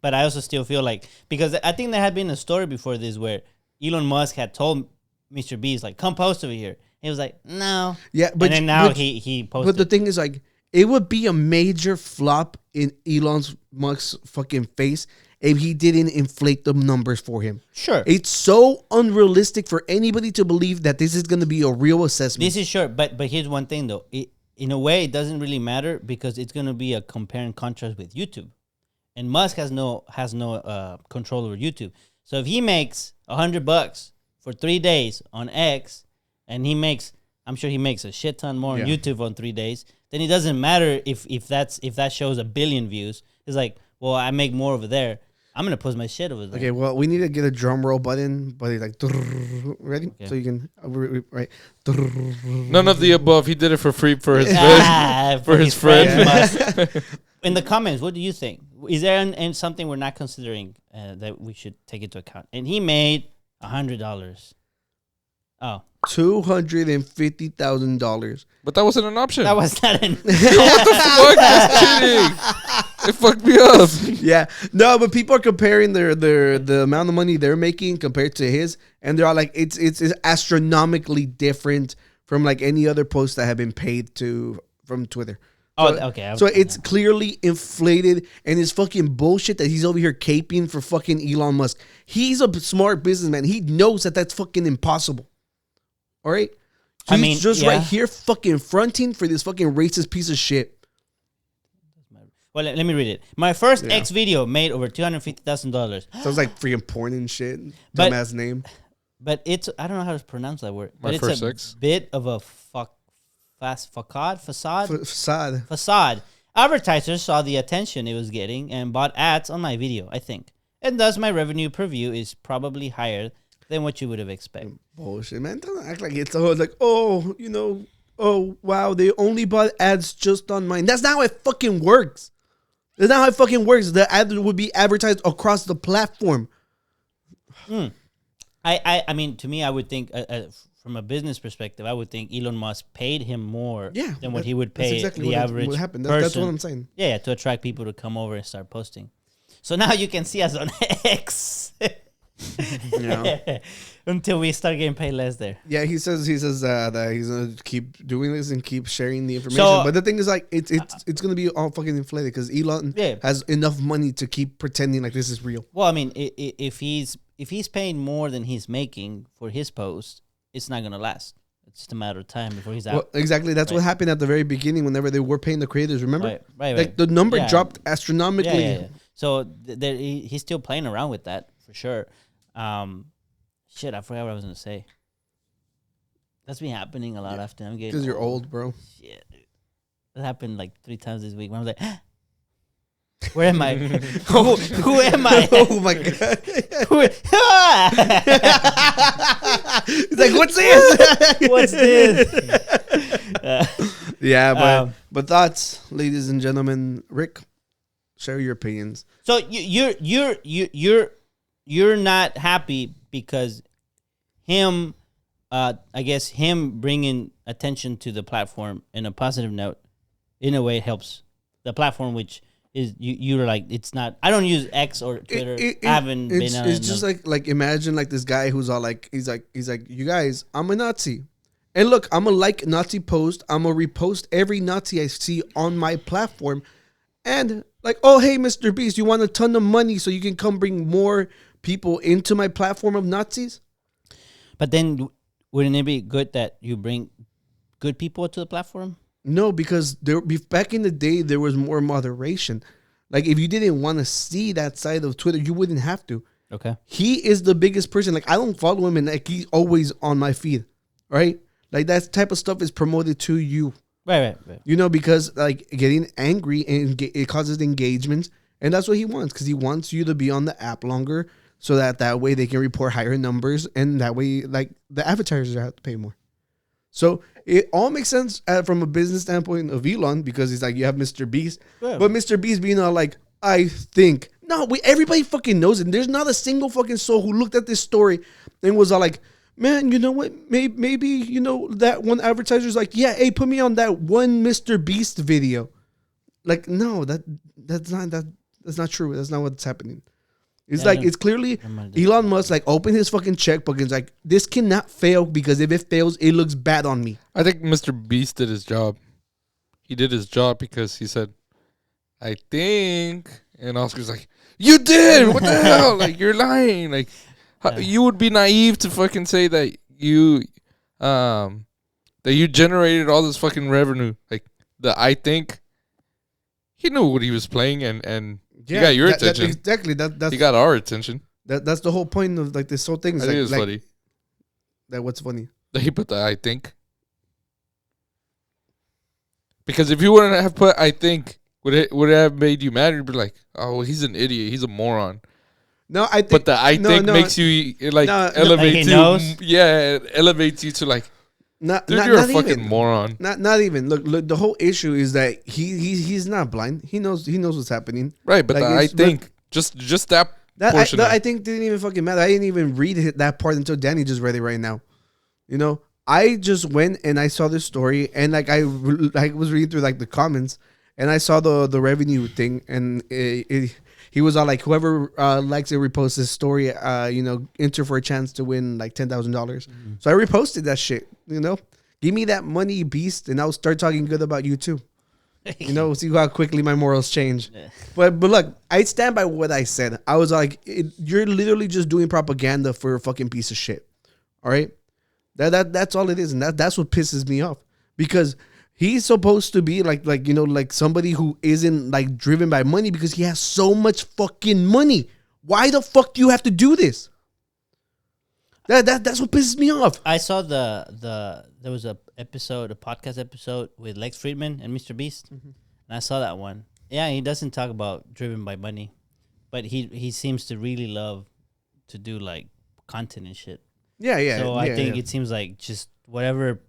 but I also still feel like, because I think there had been a story before this where Elon Musk had told MrBeast like, come post over here. He was like, no. Yeah, but and then now he posted. But the thing is, like, it would be a major flop in Elon Musk's fucking face if he didn't inflate the numbers for him. Sure. It's so unrealistic for anybody to believe that this is going to be a real assessment. This is sure, but here's one thing though. In a way, it doesn't really matter because it's going to be a compare and contrast with YouTube, and Musk has no control over YouTube. So if he makes $100 for 3 days on X, and I'm sure he makes a shit ton more on YouTube on 3 days, then it doesn't matter if that shows 1 billion views. It's like, well, I make more over there. I'm gonna post my shit over there. Okay, well, we need to get a drum roll button, but it's like, ready? Okay. So you can, right? None of the above. He did it for free for his friend. For his friend. Yeah. In the comments, what do you think? Is there something we're not considering that we should take into account? And he made $100. Oh. $250,000. But that wasn't an option. That was not an. Yo, what the fuck? That's cheating. It fucked me up. Yeah, no, but people are comparing the amount of money they're making compared to his, and they're all like, it's astronomically different from like any other post that have been paid from Twitter. So, okay. So it's clearly inflated, and it's fucking bullshit that he's over here caping for fucking Elon Musk. He's a smart businessman. He knows that that's fucking impossible. All right? He's just right here fucking fronting for this fucking racist piece of shit. Well, let me read it. My first X video made over $250,000. Sounds like freaking porn and shit. Dumbass name. But it's, I don't know how to pronounce that word. My but first it's a bit of a facade. Facade. Advertisers saw the attention it was getting and bought ads on my video, I think. And thus my revenue per view is probably higher than what you would have expected. Bullshit, man. Don't act like it's all like, oh, wow, they only bought ads just on mine. That's not how it fucking works. That's not how it fucking works. The ad would be advertised across the platform. I mean, to me, I would think, from a business perspective, I would think Elon Musk paid him more than what he would pay the average person. That's what I'm saying. Yeah, to attract people to come over and start posting. So now you can see us on X. Yeah. Until we start getting paid less there. Yeah, he says that he's gonna keep doing this and keep sharing the information. So- but the thing is, like, it's gonna be all fucking inflated because Elon has enough money to keep pretending like this is real. Well, I mean, if he's paying more than he's making for his post, it's not gonna last. It's just a matter of time before he's out. Well, exactly. That's what happened at the very beginning. Whenever they were paying the creators, remember? Right. Like the number dropped astronomically. Yeah. So he's still playing around with that for sure. Shit, I forgot what I was gonna say. That's been happening a lot after I'm getting. Because you're old, bro. Shit, dude. That happened like 3 times this week. When I was like, where am I? who am I? Oh my god! He's like, what's this? What's this? Yeah, but thoughts, ladies and gentlemen. Rick, share your opinions. So you're not happy because him, I guess him bringing attention to the platform in a positive note, in a way helps the platform, which is you're like, it's not. I don't use X or Twitter. I haven't been on. It's just like imagine like this guy who's all like he's like you guys, I'm a Nazi, and look, I'm gonna like Nazi post. I'm gonna repost every Nazi I see on my platform, and like, oh hey, MrBeast, you want a ton of money so you can come bring more people into my platform of Nazis? But then, wouldn't it be good that you bring good people to the platform? No, because back in the day, there was more moderation. Like, if you didn't want to see that side of Twitter, you wouldn't have to. Okay. He is the biggest person. Like, I don't follow him, and like he's always on my feed, right? Like, that type of stuff is promoted to you. Right. You know, because, like, getting angry, and it causes engagement, and that's what he wants, because he wants you to be on the app longer, so that way they can report higher numbers, and that way, like, the advertisers have to pay more. So it all makes sense from a business standpoint of Elon, because he's like, you have MrBeast, but MrBeast being all like, I think. No, everybody fucking knows it. And there's not a single fucking soul who looked at this story and was all like, man, you know what? Maybe you know, that one advertiser's like, yeah, hey, put me on that one MrBeast video. Like, no, that's not true. That's not what's happening. It's like, it's clearly Elon Musk like open his fucking checkbook and it's like, this cannot fail, because if it fails, it looks bad on me. I think MrBeast did his job. He did his job because he said, I think, and Oscar's like, you did. What the hell? Like, you're lying. Like, you would be naive to fucking say that you generated all this fucking revenue. Like, I think he knew what he was playing, and he got your attention. Exactly. That's he got our attention. That's the whole point of like this whole thing. I think it's funny. That what's funny? That he put the I think. Because if you wouldn't have put I think, would it have made you mad? You'd be like, oh, he's an idiot. He's a moron. No, I think. But the I think makes you like elevates you. Knows? Yeah, it elevates you to like. Dude, you're a fucking moron. Not even. Look. The whole issue is that he's not blind. He knows what's happening. Right, but like, I think just that portion. I think didn't even fucking matter. I didn't even read that part until Danny just read it right now. You know, I just went and I saw this story, and like I was reading through like the comments, and I saw the revenue thing, and he was all like, whoever likes it, reposts this story, enter for a chance to win like $10,000. Mm-hmm. So I reposted that shit. You know, give me that money, beast, and I'll start talking good about you too. You know, see how quickly my morals change. Yeah. But look, I stand by what I said. I was like, you're literally just doing propaganda for a fucking piece of shit. All right, that's all it is, and that's what pisses me off, because he's supposed to be like somebody who isn't like driven by money, because he has so much fucking money. Why the fuck do you have to do this? That's what pisses me off. I saw there was a podcast episode with Lex Friedman and MrBeast, and I saw that one. Yeah, he doesn't talk about driven by money, but he seems to really love to do like content and shit. Yeah. So I think it seems like just whatever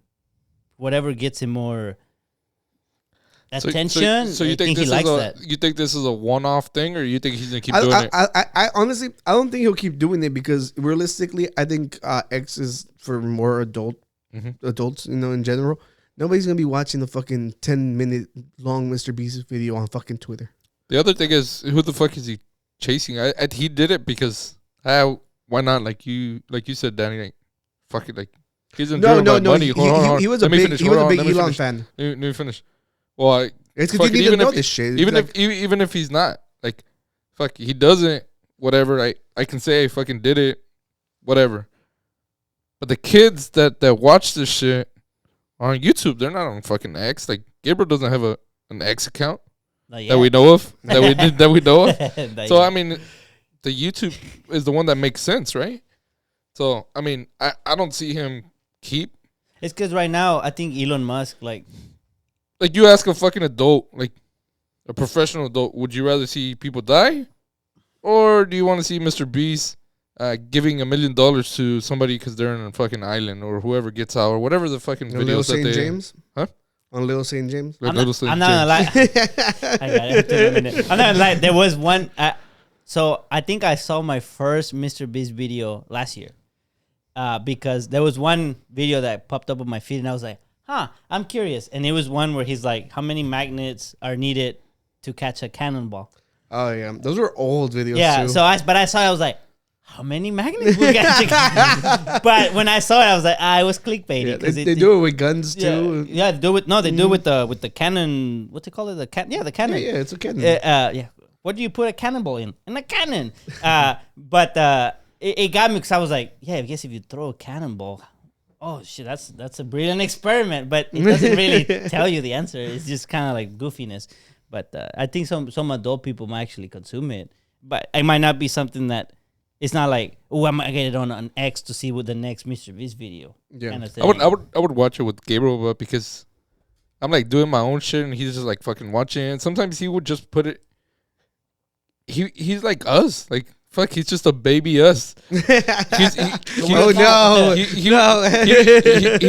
gets him more attention. So you think he likes that? You think this is a one-off thing, or you think he's gonna keep doing it? I honestly, I don't think he'll keep doing it, because realistically, I think X is for more adults, in general. Nobody's gonna be watching the fucking 10-minute long MrBeast video on fucking Twitter. The other thing is, who the fuck is he chasing? He did it because why not? Like you said, Danny. Like, fuck it. Like, he's in No, money. he was a big Elon fan. Let me finish. Well, It's because you need to know this shit. Even if he's not, like, fuck, he doesn't. Whatever. I can say I fucking did it. Whatever. But the kids that watch this shit are on YouTube. They're not on fucking X. Like, Gabriel doesn't have an X account that we know of. that we know of. So I mean, the YouTube is the one that makes sense, right? So I mean, I don't see him keep. It's because right now I think Elon Musk like you ask a fucking adult, like a professional adult, would you rather see people die, or do you want to see MrBeast giving $1 million to somebody because they're on a fucking island or whoever gets out or whatever the fucking videos Little that St. they James? Huh? On Little St. James? I'm not gonna lie. I got it. I'm not gonna lie. There was one. So I think I saw my first MrBeast video last year. Because there was one video that popped up on my feed and I was like, I'm curious. And it was one where he's like, how many magnets are needed to catch a cannonball? Oh, yeah. Those were old videos, yeah, too. so I saw it, I was like, how many magnets we got? But when I saw it, I was like, it was clickbait. Yeah, they do it with guns, too. Yeah, they do it with the cannon. What's it called? The cannon. Yeah, it's a cannon. Yeah. What do you put a cannonball in? In a cannon. But it got me because I was like, yeah, I guess if you throw a cannonball, oh shit, that's a brilliant experiment. But it doesn't really tell you the answer. It's just kind of like goofiness. But I think some adult people might actually consume it. But it might not be something that it's not like, oh, I might get it on an X to see what the next MrBeast video. Yeah, kind of thing. I would watch it with Gabriel, but because I'm like doing my own shit and he's just like fucking watching it. And sometimes he would just put it. He's like us, like. Fuck, he's just a baby us. He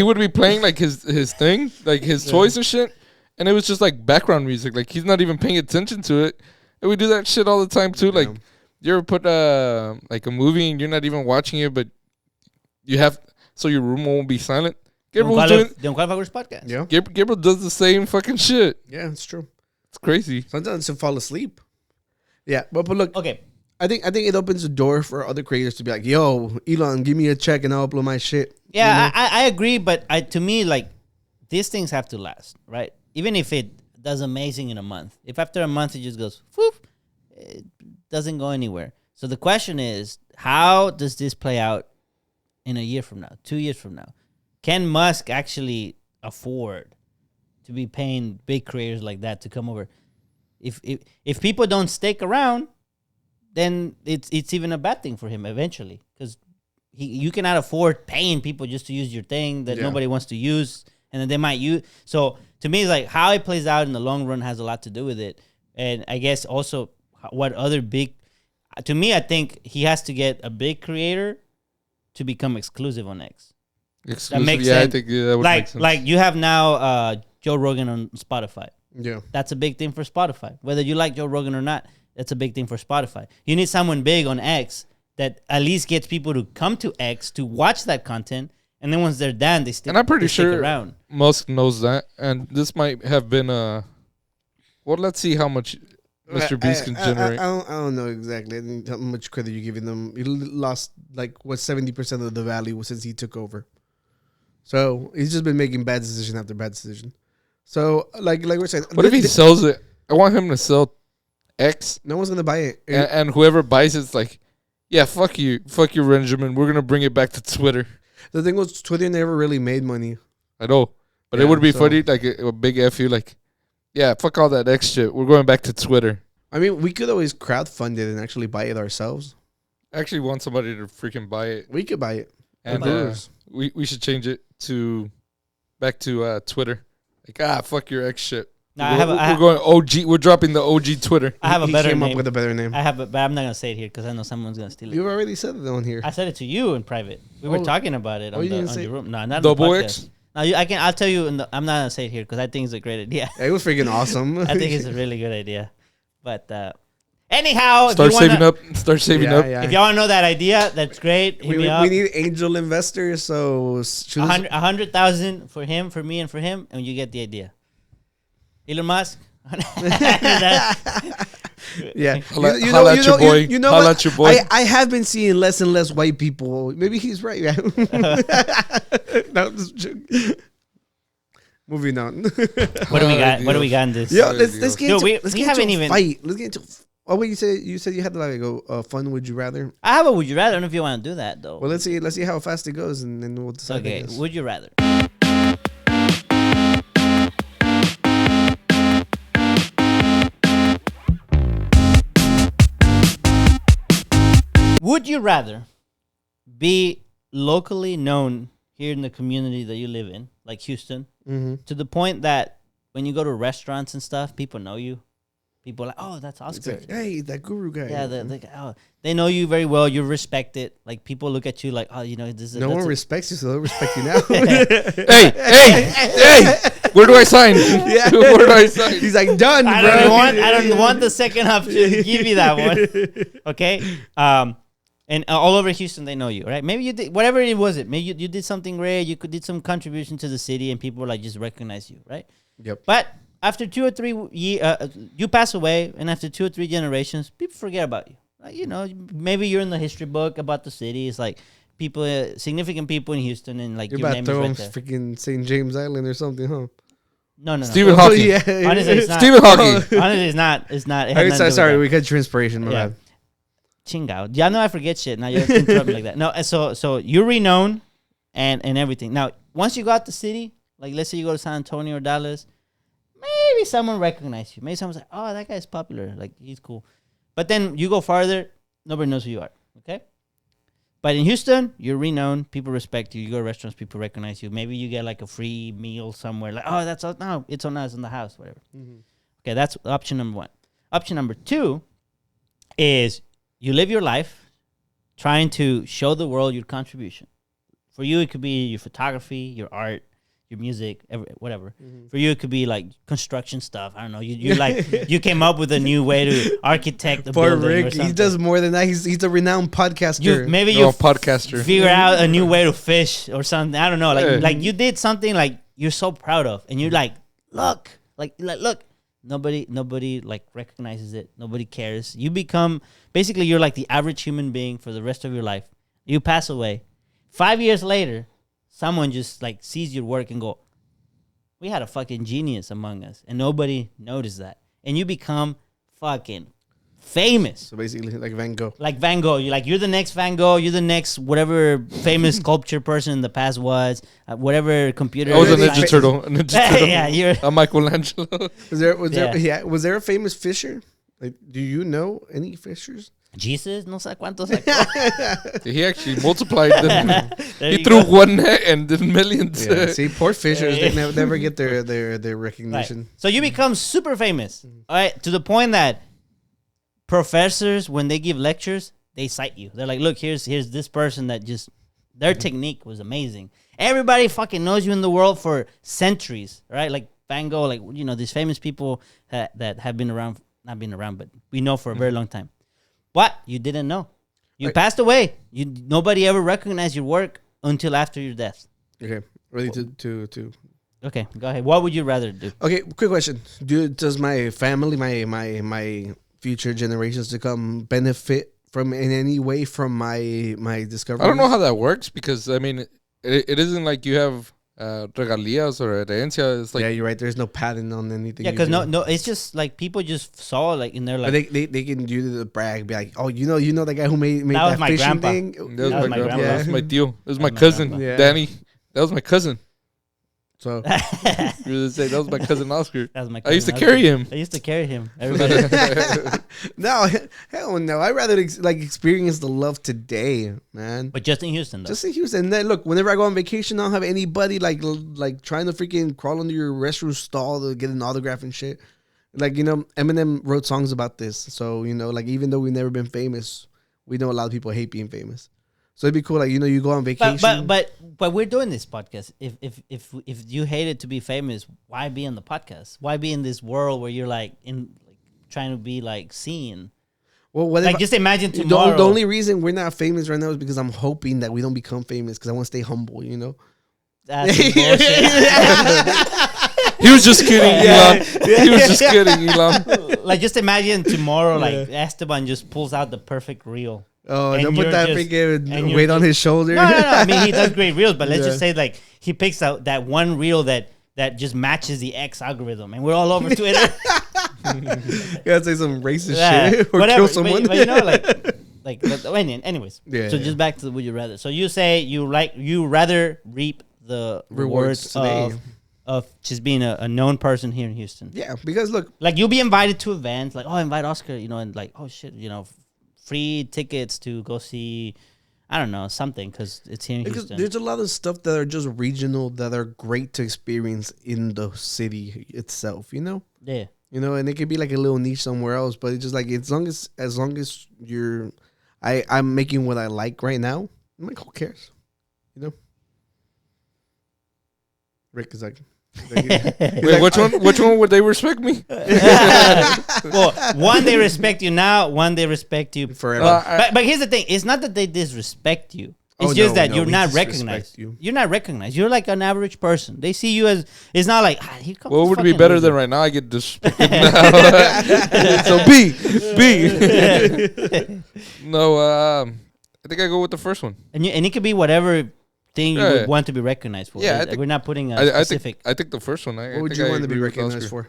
would be playing like his thing, like his toys and shit, and it was just like background music. Like he's not even paying attention to it. And we do that shit all the time too. Like you ever put like a movie and you're not even watching it, but you have so your room won't be silent. Gabriel's doing the Unqualified Gurus podcast. Yeah, Gabriel does the same fucking shit. Yeah, it's true. It's crazy. Sometimes to fall asleep. Yeah, but look. Okay. I think it opens the door for other creators to be like, yo, Elon, give me a check and I'll upload my shit. Yeah, you know? I agree, but to me, like, these things have to last, right? Even if it does amazing in a month. If after a month it just goes, whoop, it doesn't go anywhere. So the question is, how does this play out in a year from now, 2 years from now? Can Musk actually afford to be paying big creators like that to come over? If people don't stick around, then it's even a bad thing for him eventually, because you cannot afford paying people just to use your thing that nobody wants to use, and then they might use. So to me, it's like how it plays out in the long run has a lot to do with it, and I guess also what other big. To me, I think he has to get a big creator to become exclusive on X. Exclusive, that makes sense. I think that would make sense. Like you have now Joe Rogan on Spotify. Yeah, that's a big thing for Spotify. Whether you like Joe Rogan or not, that's a big thing for Spotify. You need someone big on X that at least gets people to come to X to watch that content, and then once they're done, they stick. And I'm pretty sure around. Musk knows that, and this might have been a. Well, let's see how much MrBeast can generate. I don't know exactly how much credit you're giving them. He lost 70% of the value since he took over. So he's just been making bad decision after bad decision. So like we're saying, what if he sells it? I want him to sell X. No one's gonna buy it, and whoever buys it's like, yeah, fuck you, Benjamin. We're gonna bring it back to Twitter. The thing was, Twitter never really made money. I know, but it would be funny, like a big F you, like, yeah, fuck all that X shit. We're going back to Twitter. I mean, we could always crowdfund it and actually buy it ourselves. I actually want somebody to freaking buy it. We could buy it, and we should change it back to Twitter. Like, fuck your X shit. No, we're going OG. We're dropping the OG Twitter. I have a better name. He came up with a better name. But I'm not gonna say it here because I know someone's gonna steal it. You've already said it on here. I said it to you in private. We were talking about it on your room. No, not Double the podcast. X. No, I'll tell you. I'm not gonna say it here because I think it's a great idea. It was freaking awesome. I think it's a really good idea. But anyhow, start saving up. Start saving up. Yeah. If y'all want to know that idea, that's great. We need angel investors. So 100,000 for him, for me, and for him, and you get the idea. Elon Musk. Yeah. Holla at your boy. You know Holla what? at your boy. I have been seeing less and less white people. Maybe he's right. Yeah. No, this is a joke. Moving on. What do we got? What do we got in this? Yo, let's get Dude, into, let's we get haven't into even- a fight. Let's get into. Oh wait, you said you had like a fun. Would you rather? I have a would you rather. I don't know if you want to do that though. Well, let's see how fast it goes, and then we'll decide. Okay, would you rather? Would you rather be locally known here in the community that you live in, like Houston, to the point that when you go to restaurants and stuff, people know you? People are like, oh, that's Oscar. Like, hey, that guru guy. Yeah, they know you very well. You respect it. Like people look at you like, oh, this is No one respects you, so they'll respect you now. Hey! Where do I sign? Yeah. Where do I sign? He's like, done, I bro. don't want the second option. Give me that one. Okay. And all over Houston, they know you, right? Maybe you did whatever it was. Maybe you did something great. You did some contribution to the city, and people like just recognize you, right? Yep. But after 2 or 3 years, you pass away, and after 2 or 3 generations, people forget about you. Like, maybe you're in the history book about the city. It's like people, significant people in Houston, and like You're your about name to is throw right him there. freaking St. James Island or something, huh? No. Stephen Oh, Hawking. yeah. Honestly, it's not. Stephen Hawking. Honestly, it's not. It has nothing to do with Sorry, that. we cut your inspiration. My Yeah. bad. Chingao. Yeah, I know I forget shit. Now you interrupt me like that. No, so you're renowned and everything. Now, once you got the city, like let's say you go to San Antonio or Dallas, maybe someone recognizes you. Maybe someone's like, oh, that guy's popular. Like, he's cool. But then you go farther, nobody knows who you are. Okay? But in Houston, you're renowned. People respect you. You go to restaurants, people recognize you. Maybe you get like a free meal somewhere. Like, oh, that's all. No, it's on us in the house, whatever. Okay, that's option number 1. Option number 2 is you live your life trying to show the world your contribution. For you, it could be your photography, your art, your music, whatever. For you, it could be like construction stuff. I don't know. You like you came up with a new way to architect the Poor building or Rick, something. he does more than that. He's a renowned podcaster. Maybe No, you podcaster. figure out a new way to fish or something. I don't know. Yeah. Like you did something like you're so proud of, and you're like, look. Nobody like recognizes it. Nobody cares. You become basically you're like the average human being for the rest of your life. You pass away. 5 years later, someone just like sees your work and go, we had a fucking genius among us, and nobody noticed that. And you become fucking famous. So basically, like Van Gogh. Like Van Gogh, you're the next Van Gogh. You're the next whatever famous sculpture person in the past was. Whatever computer. I was a Ninja science- Turtle. A Ninja Turtle. Yeah, you're. A Michelangelo. Was there a famous fisher? Like, do you know any fishers? Jesus, no sé cuántos sacó. He actually multiplied them. There He you threw go. one net and did millions. Yeah. See, poor fishers, they never get their Right. recognition. So you become super famous, all right, to the point that professors, when they give lectures, they cite you. They're like, look, here's this person that just their technique was amazing. Everybody fucking knows you in the world for centuries, right? Like Van Gogh, like these famous people that have been around, not been around, but we know for a very long time. But you didn't know. You passed away. Nobody ever recognized your work until after your death. Okay, ready to. Okay, go ahead. What would you rather do? Okay, quick question: does my family, my future generations to come benefit from in any way from my discovery? I don't know how that works because I mean, it isn't like you have regalías or herencia. It's like yeah, you're right. There's no patent on anything. Yeah, you because do. no, it's just like people just saw like in their But like. they can do the brag, be like, oh, you know that guy who made That was that my fishing grandpa. thing. that was my grandpa. grandpa. That was my tío. That was my my cousin, grandpa. Yeah. Danny. That was my cousin. So You were to say that was my cousin Oscar. That was my I used to cousin carry Oscar. him. I used to carry him. Everybody. no, hell no. I'd rather experience the love today, man. But just in Houston, though. Just in Houston. And then look, whenever I go on vacation, I don't have anybody like trying to freaking crawl under your restroom stall to get an autograph and shit. Like, Eminem wrote songs about this. So, like even though we've never been famous, we know a lot of people hate being famous. So it'd be cool, like, you go on vacation. But we're doing this podcast. If you hated to be famous, why be in the podcast? Why be in this world where you're like trying to be like seen? Well, what Like if just imagine the tomorrow. only reason we're not famous right now is because I'm hoping that we don't become famous because I want to stay humble, That's some bullshit. He was just kidding, Elon. He was just kidding, Elon. Like, just imagine tomorrow, like Yeah. Esteban just pulls out the perfect reel. Oh, And don't put you're that just- and freaking you're weight on just- his shoulder. No. I mean, he does great reels, but let's Yeah. just say like he picks out that one reel that just matches the X algorithm, and we're all over Twitter. You gotta say some racist Yeah, shit or whatever. kill someone. But you know, like. Anyways, Yeah, so yeah. just back to the would you rather. So you say you rather reap the rewards today. of just being a known person here in Houston. Yeah, because look, Like you'll be invited to events, like invite Oscar, and like shit, free tickets to go see, I don't know, something because it's here in because Houston. there's a lot of stuff that are just regional that are great to experience in the city itself. Yeah. And it could be like a little niche somewhere else, but it's just like as long as you're, I'm making what I like right now. I'm like, who cares? Rick is like, Wait, which one would they respect me? Well, one, they respect you now. One, they respect you forever. But here's the thing: it's not that they disrespect you. It's Oh, just no, that no, you're we not disrespect recognized. you. You're not recognized. You're like an average person. They see you as. It's not like here comes. What this would be fucking better loser. than right now? I get disrespected now. So B. No, I think I go with the first one. And it could be whatever thing you Yeah, would yeah. want to be recognized for. Yeah, I Like, think- we're not putting a I specific. think the first one. What would you want to be recognized for?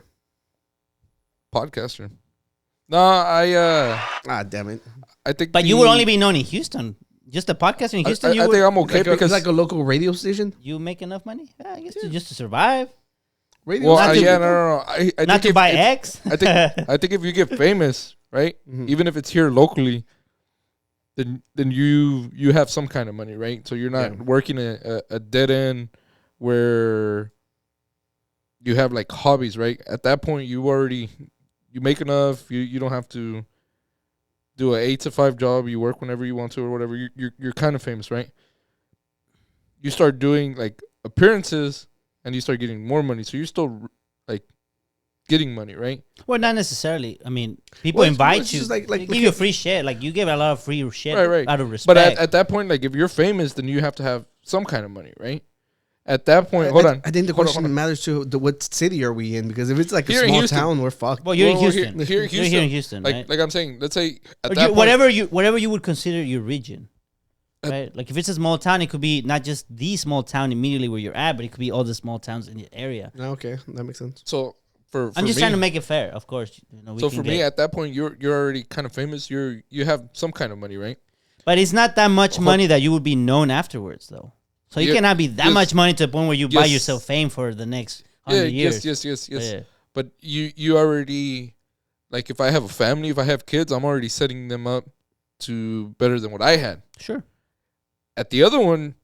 Podcaster. No, I Damn it! think. But you would only be known in Houston. Just a podcast in Houston. I you think would, I'm okay Like because a local radio station. you make enough money. Yeah, I guess just to survive, Radio. well, not to- no. I not think to buy if, X. I think if you get famous, right, Mhm. even if it's here locally, then you have some kind of money, right? So you're not Yeah. working a dead end where you have like hobbies, right? At that point, you make enough. You don't have to do a 8 to 5 job. You work whenever you want to or whatever. You're kind of famous, right? You start doing like appearances and you start getting more money. So you're still like getting money, right? Well, not necessarily. I mean, people Well, it's- invite it's you. just like- They give you free shit. Like you give a lot of free shit Right. out of respect. But at that point, like if you're famous, then you have to have some kind of money, right? At that point, hold on. I think the Hold on, question hold on. matters to what city are we in? Because if it's like a Here in small Houston. town, we're fucked. well, you're in Well, Houston. here in You're here in Houston, Like right? like I'm saying, let's say at Or that you, point, whatever you would consider your region, At- right? Like if it's a small town, it could be not just the small town immediately where you're at, but it could be all the small towns in the area. Okay, that makes sense. so for I'm just me, trying to make it fair, of course. We So can for me, get- at that point, you're already kind of famous. You have some kind of money, right? but it's not that much Hold- money that you would be known afterwards, though. So you Yeah, cannot be that yes. much money to the point where you buy Yes. yourself fame for the next Yeah, 100 years. yes. Yeah. But you already, like, if I have a family, if I have kids, I'm already setting them up to better than what I had. Sure. At the other one,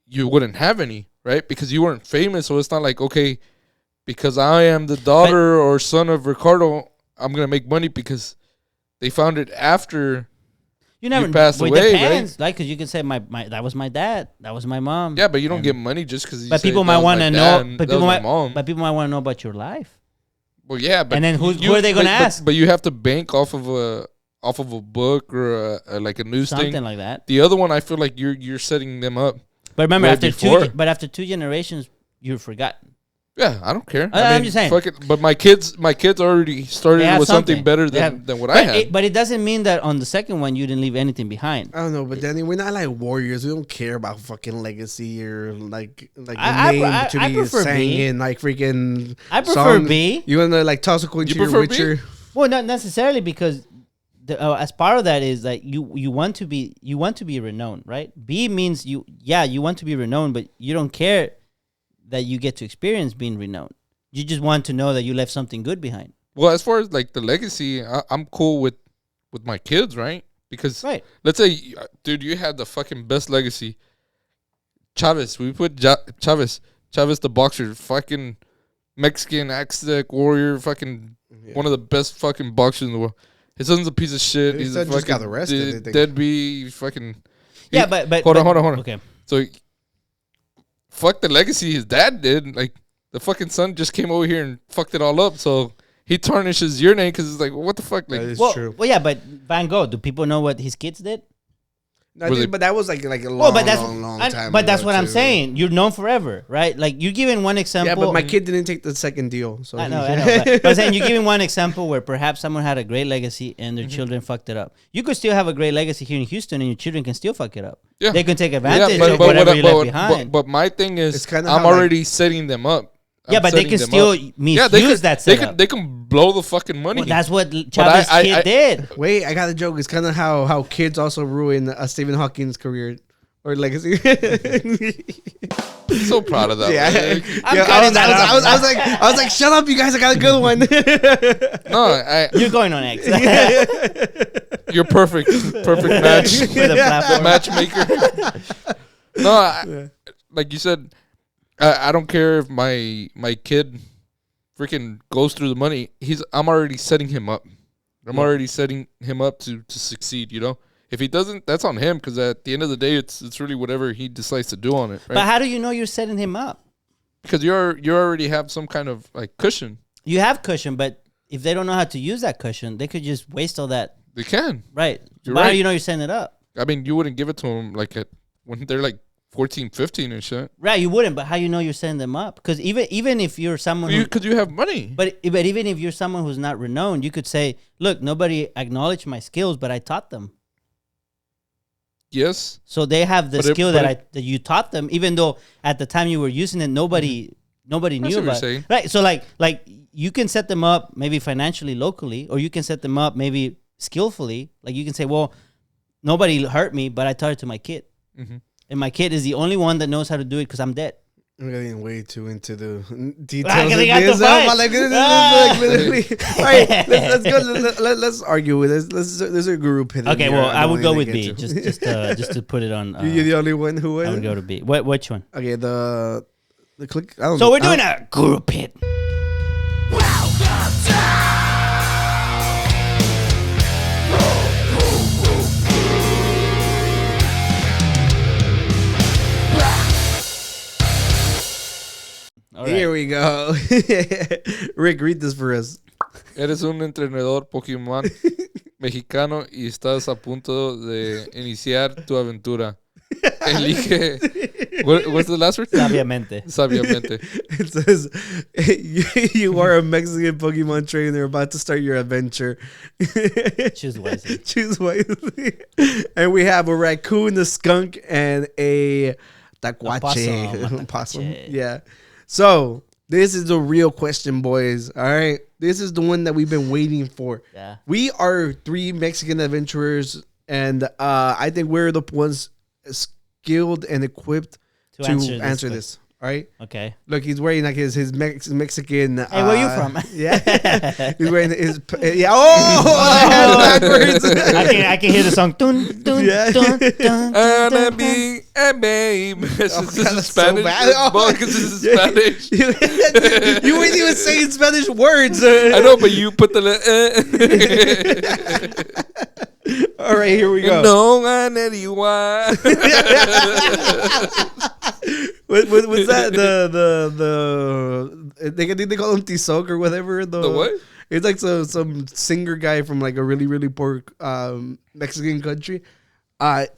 you wouldn't have any, right? Because you weren't famous, so it's not like, okay, because I am the daughter or son of Ricardo, I'm gonna make money because they found it after. You never passed well, away, it right? depends. Like, because you can say my that was my dad, that was my mom. Yeah, but you don't And- get money just because. But people might want to know. But people might. But people might want to know about your life. Well, yeah, but And then who are they gonna ask? But you have to bank off of a book or like a news Something thing. like that. The other one, I feel like you're setting them up. But remember, way after before. after two generations, you're forgotten. Yeah, I don't care. I'm just saying. Fuck it. But my kids already They started have with something something. better They have- than what I had. But it doesn't mean that on the second one you didn't leave anything behind. I don't know, but Danny, we're not like warriors. We don't care about fucking legacy or like the I- name to I be prefer sang B. in like freaking. I prefer songs. B. You wanna like toss a coin You to your prefer B? Witcher? Well, not necessarily because as part of that is that you want to be renowned, right? B means you want to be renowned, but you don't care that you get to experience being renowned. You just want to know that you left something good behind. Well, as far as like the legacy, I'm cool with my kids, right? Because Right. let's say, dude, you had the fucking best legacy. Chavez, we put Chavez the boxer, fucking Mexican Aztec warrior, fucking one of the best fucking boxers in the world. His son's a piece of shit. His He's son a just fucking got arrested, I think. deadbeat. Fucking Yeah, but hold on. Okay. So fuck the legacy his dad did. Like the fucking son just came over here and fucked it all up. So he tarnishes your name because it's like, what the fuck? Like, That is Well, true. well, yeah, but Van Gogh. Do people know what his kids did? I think, but that was like a long, long time. But that's ago, what I'm too. saying. You're known forever, right? Like you're giving one example. Yeah, but my kid didn't take the second deal. So I know. But I'm saying you're giving one example where perhaps someone had a great legacy and their children fucked it up. You could still have a great legacy here in Houston, and your children can still fuck it up. Yeah. They can take advantage of whatever you left behind. But my thing is, kinda I'm how, already setting them up. Yeah, but they can still misuse that setup. They can blow the fucking money. Well, that's what Chavez's kid did. Wait, I got a joke. It's kind of how kids also ruin Stephen Hawking's career or legacy. I'm so proud of that. Yeah, I was like, shut up, you guys! I got a good one. No, You're going on X. You're perfect match. For the platform. Matchmaker. No, like you said, I don't care if my kid freaking goes through the money. I'm already setting him up. I'm already setting him up to succeed. You know, if he doesn't, that's on him. Because at the end of the day, it's really whatever he decides to do on it. Right? But how do you know you're setting him up? Because you already have some kind of like cushion. You have cushion, but if they don't know how to use that cushion, they could just waste all that. They can. Right. You're But how right. do you know you're setting it up? I mean, you wouldn't give it to them like when they're like 14, 15 and shit. Right, you wouldn't. But how you know you're setting them up? Because even if you're someone, Because you have money. but even if you're someone who's not renowned, you could say, "Look, nobody acknowledged my skills, but I taught them." Yes. So they have the But skill that you taught them, even though at the time you were using it, nobody knew what you're about it. saying. Right. So like you can set them up maybe financially locally, or you can set them up maybe skillfully. Like you can say, well, nobody hurt me, but I taught it to my kid. Mm-hmm. And my kid is the only one that knows how to do it because I'm dead. I'm getting way too into the details. Ah, 'cause of they got this. the fight. I'm like, this is like literally. All right, let's go. Let's argue with this. There's a group hidden. Okay, here well, I don't would go really with get B, to. just to put it on. You're the only one who I went. would go to B. Which one? Okay, the click. I don't So know. we're doing a guru pit. All right. Here we go. Rick, read this for us. Eres un entrenador Pokémon mexicano y estás a punto de iniciar tu aventura. Elige. What's the last word? Sabiamente. Sabiamente. It says, you are a Mexican Pokemon trainer about to start your adventure. Choose wisely. Choose wisely. And we have a raccoon, a skunk, and a tacuache. A Possum. Yeah. So, this is the real question, boys. All right. This is the one that we've been waiting for. Yeah. We are 3 Mexican adventurers, and I think we're the ones skilled and equipped to answer this. All right. Okay. Look, he's wearing like his Mexican. Hey, where you from? Yeah, he's wearing his. Yeah. Oh, backwards. I can hear the song. Dun, dun, Yeah. dun, dun, Anna dun, be a babe. This is that's so Spanish. bad. Oh, Well, 'cause this is Spanish. You weren't even saying Spanish words. I know, but you put the. All right, here we go. No, anyone. What's that? They call him Tizoc or whatever. The what? It's like some singer guy from like a really, really poor Mexican country.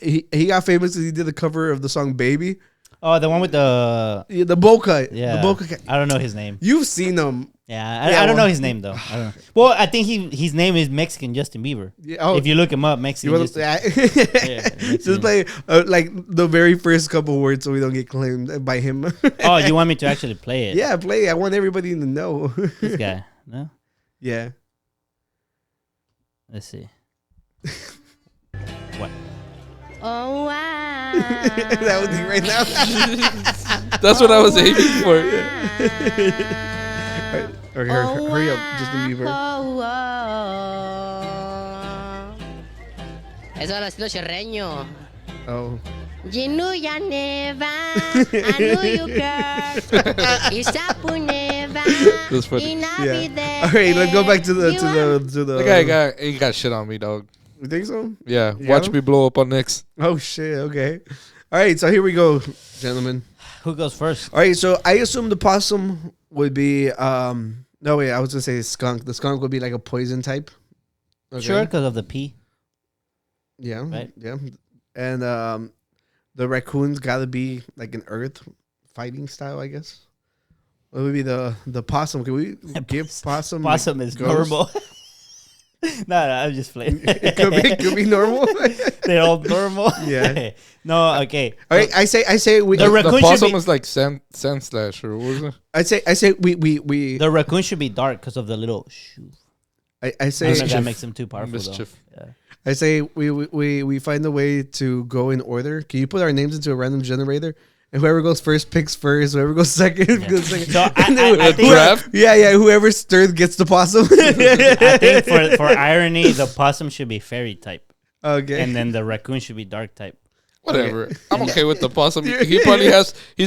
He got famous because he did the cover of the song "Baby." Oh, the one with the The Boca. yeah. The Boca. I don't know his name. You've seen him. Yeah, Yeah, I don't well- know his name though. I don't know. Well, I think his name is Mexican Justin Bieber. Yeah, oh, If you look him up, you Mexican. wanna, Justin. yeah. Mexican. Just play like the very first couple words so we don't get claimed by him. Oh, you want me to actually play it? Yeah, play. I want everybody to know. This guy. No. Yeah. Let's see. What? Oh wow. That was me right now. That's what I was aiming for. Okay, hurry up, Justin Bieber. Eso era estilo chirreño. Oh. You knew ya never, I knew you girl. Isapu never, That's funny. Yeah. All right, let's go back to the. That guy ain't got shit on me, dog. You think so? Yeah, Yeah? watch me blow up on next. Oh shit. Okay. All right, so here we go, gentlemen. Who goes first? All right, so I assume the possum would be. No wait, I was gonna say skunk. The skunk would be like a poison type. Okay. Sure, because of the P. Yeah. Right. Yeah. and the raccoon's got to be like an earth fighting style, I guess. What would be the possum? Can we give possum? Possum is ghost? normal. No, I'm just playing. It could be normal. They're all normal. Yeah. No, okay. All right, I say we. The raccoon The should possum be- is like sand slash or what was it? I say we. The raccoon should be dark because of the little shoe. I I say don't know if that makes them too powerful Mischief. though. Yeah. I say we find a way to go in order. Can you put our names into a random generator? And whoever goes first picks first. Whoever goes second goes second. So And then I think, Draft? yeah. Whoever's third gets the possum. I think for irony, the possum should be fairy type, Okay. and then the raccoon should be dark type. Whatever. I'm okay with the possum. He's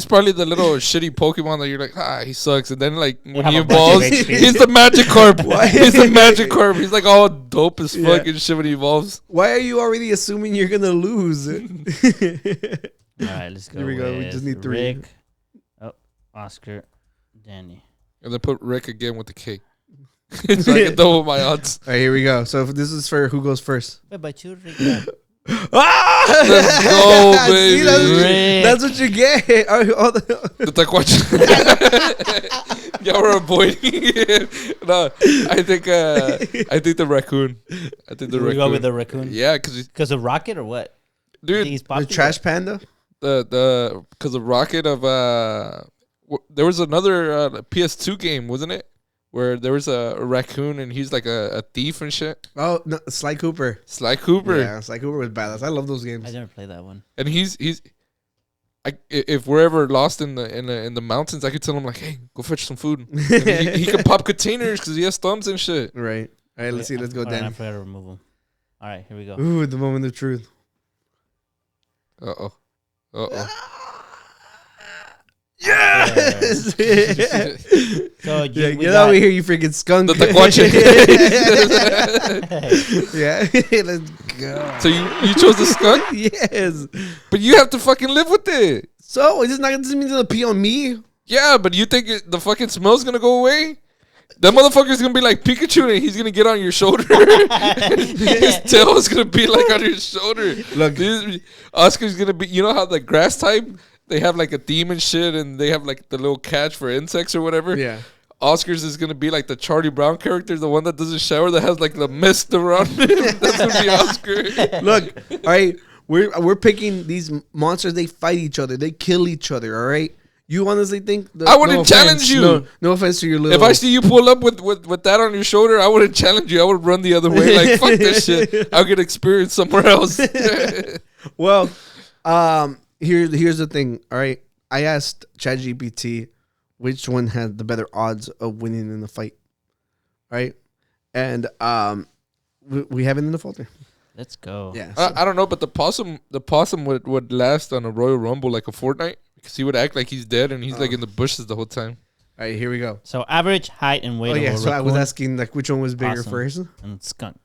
probably the little shitty Pokemon that you're like, he sucks. And then like when have he a bunch of evolves, HP. he's the Magikarp. He's the Magikarp. He's like all dope as fuck and shit when he evolves. Why are you already assuming you're gonna lose? All right, let's go. Here we go. We with just need three. Rick, Oscar, Danny. And then put Rick again with the K. So I can double my odds. All right, here we go. So if this is for who goes first. But you, Rick. Ah! Let's go, See, baby. that's what you get. All the- The Taquacha. Y'all were avoiding it. No, I think the raccoon. I think the We raccoon. go with the raccoon. Yeah, because Because of Rocket or what? You think dude, he's the popular? trash panda. the because of Rocket of there was another PS2 game, wasn't it? Where there was a raccoon and he's like a thief and shit. Oh no, Sly Cooper. Sly Cooper. Yeah, Sly Cooper was badass. I love those games. I never played that one. And if we're ever lost in the mountains, I could tell him like, hey, go fetch some food. And he can pop containers because he has thumbs and shit. Right. All right. Let's see. Let's go, Hold on, I Dan. forgot to remove them. All right, here we go. Ooh, the moment of truth. Yes. So Yeah, we get got- over here, you freaking skunk. The Taquacha. Yeah. Let's go. So you chose the skunk, Yes. but you have to fucking live with it. So is this not doesn't mean to pee on me? Yeah, but you think the fucking smell's gonna go away? That motherfucker's gonna be like Pikachu and he's gonna get on your shoulder. His tail is gonna be like on your shoulder. Look. Oscar's gonna be, you know how the grass type, they have like a theme and shit and they have like the little catch for insects or whatever. Yeah. Oscar's is gonna be like the Charlie Brown character, the one that doesn't shower, that has like the mist around him. That's gonna be Oscar. Look, all right, we're picking these monsters. They fight each other. They kill each other. All right. You honestly think? I wouldn't challenge you. No offense to your little. If I see you pull up with that on your shoulder, I wouldn't challenge you. I would run the other way. Like, fuck this shit. I'll get experience somewhere else. Well, here's the thing. All right, I asked ChatGPT which one had the better odds of winning in the fight. All right, and we have it in the folder. Let's go. Yeah. I don't know, but the possum would last on a Royal Rumble like a fortnight because he would act like he's dead and he's like in the bushes the whole time. All right, here we go. So average height and weight Oh of yeah, a so I was raccoon asking like which one was bigger Possum. first. and skunk.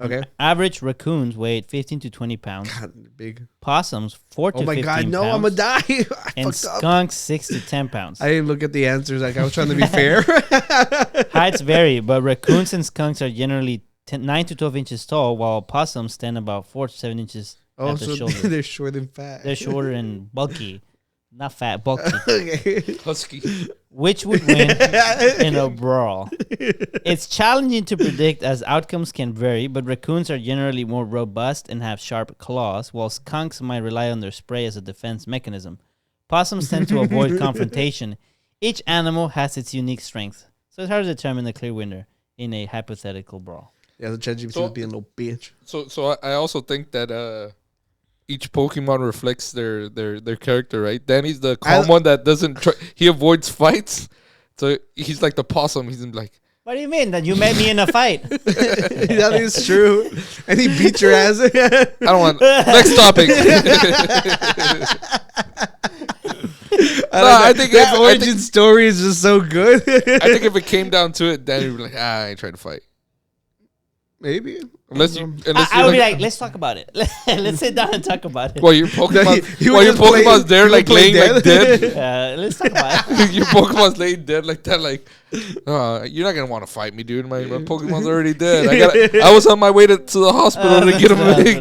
Okay. Average raccoons weighed 15 to 20 pounds. God, big. Possums 4 to Oh my 15 God, no, pounds. I'm gonna die. I And fucked up. skunks 6 to 10 pounds. I didn't look at the answers. Like I was trying to be fair. Heights vary, but raccoons and skunks are generally 9 to 12 inches tall, while possums stand about 4 to 7 inches Oh, at the so shoulder. they're short and fat. They're shorter and bulky. Not fat, bulky. Okay. Husky. Which would win in a brawl? It's challenging to predict as outcomes can vary, but raccoons are generally more robust and have sharp claws, while skunks might rely on their spray as a defense mechanism. Possums tend to avoid confrontation. Each animal has its unique strength, so it's hard to determine the clear winner in a hypothetical brawl. Yeah, the ChatGPT So- was being a little bitch. So I also think that each Pokemon reflects their character, right? Danny's the calm one that doesn't try. He avoids fights, so he's like the possum. He's like, What do you mean that you met me in a fight? That is true. And he beat your ass. I don't want. Next topic. I think that origin story is just so good. I think if it came down to it, Danny would be like, I ain't trying to fight. Maybe. Unless I would be like, let's talk about it. Let's sit down and talk about it. well, your Pokemon, he would while your just play- Pokemon's there, he would like play laying like dead. Let's talk about it. Your Pokemon's laying dead like that. Like, you're not gonna want to fight me, dude. My Pokemon's already dead. I was on my way to the hospital to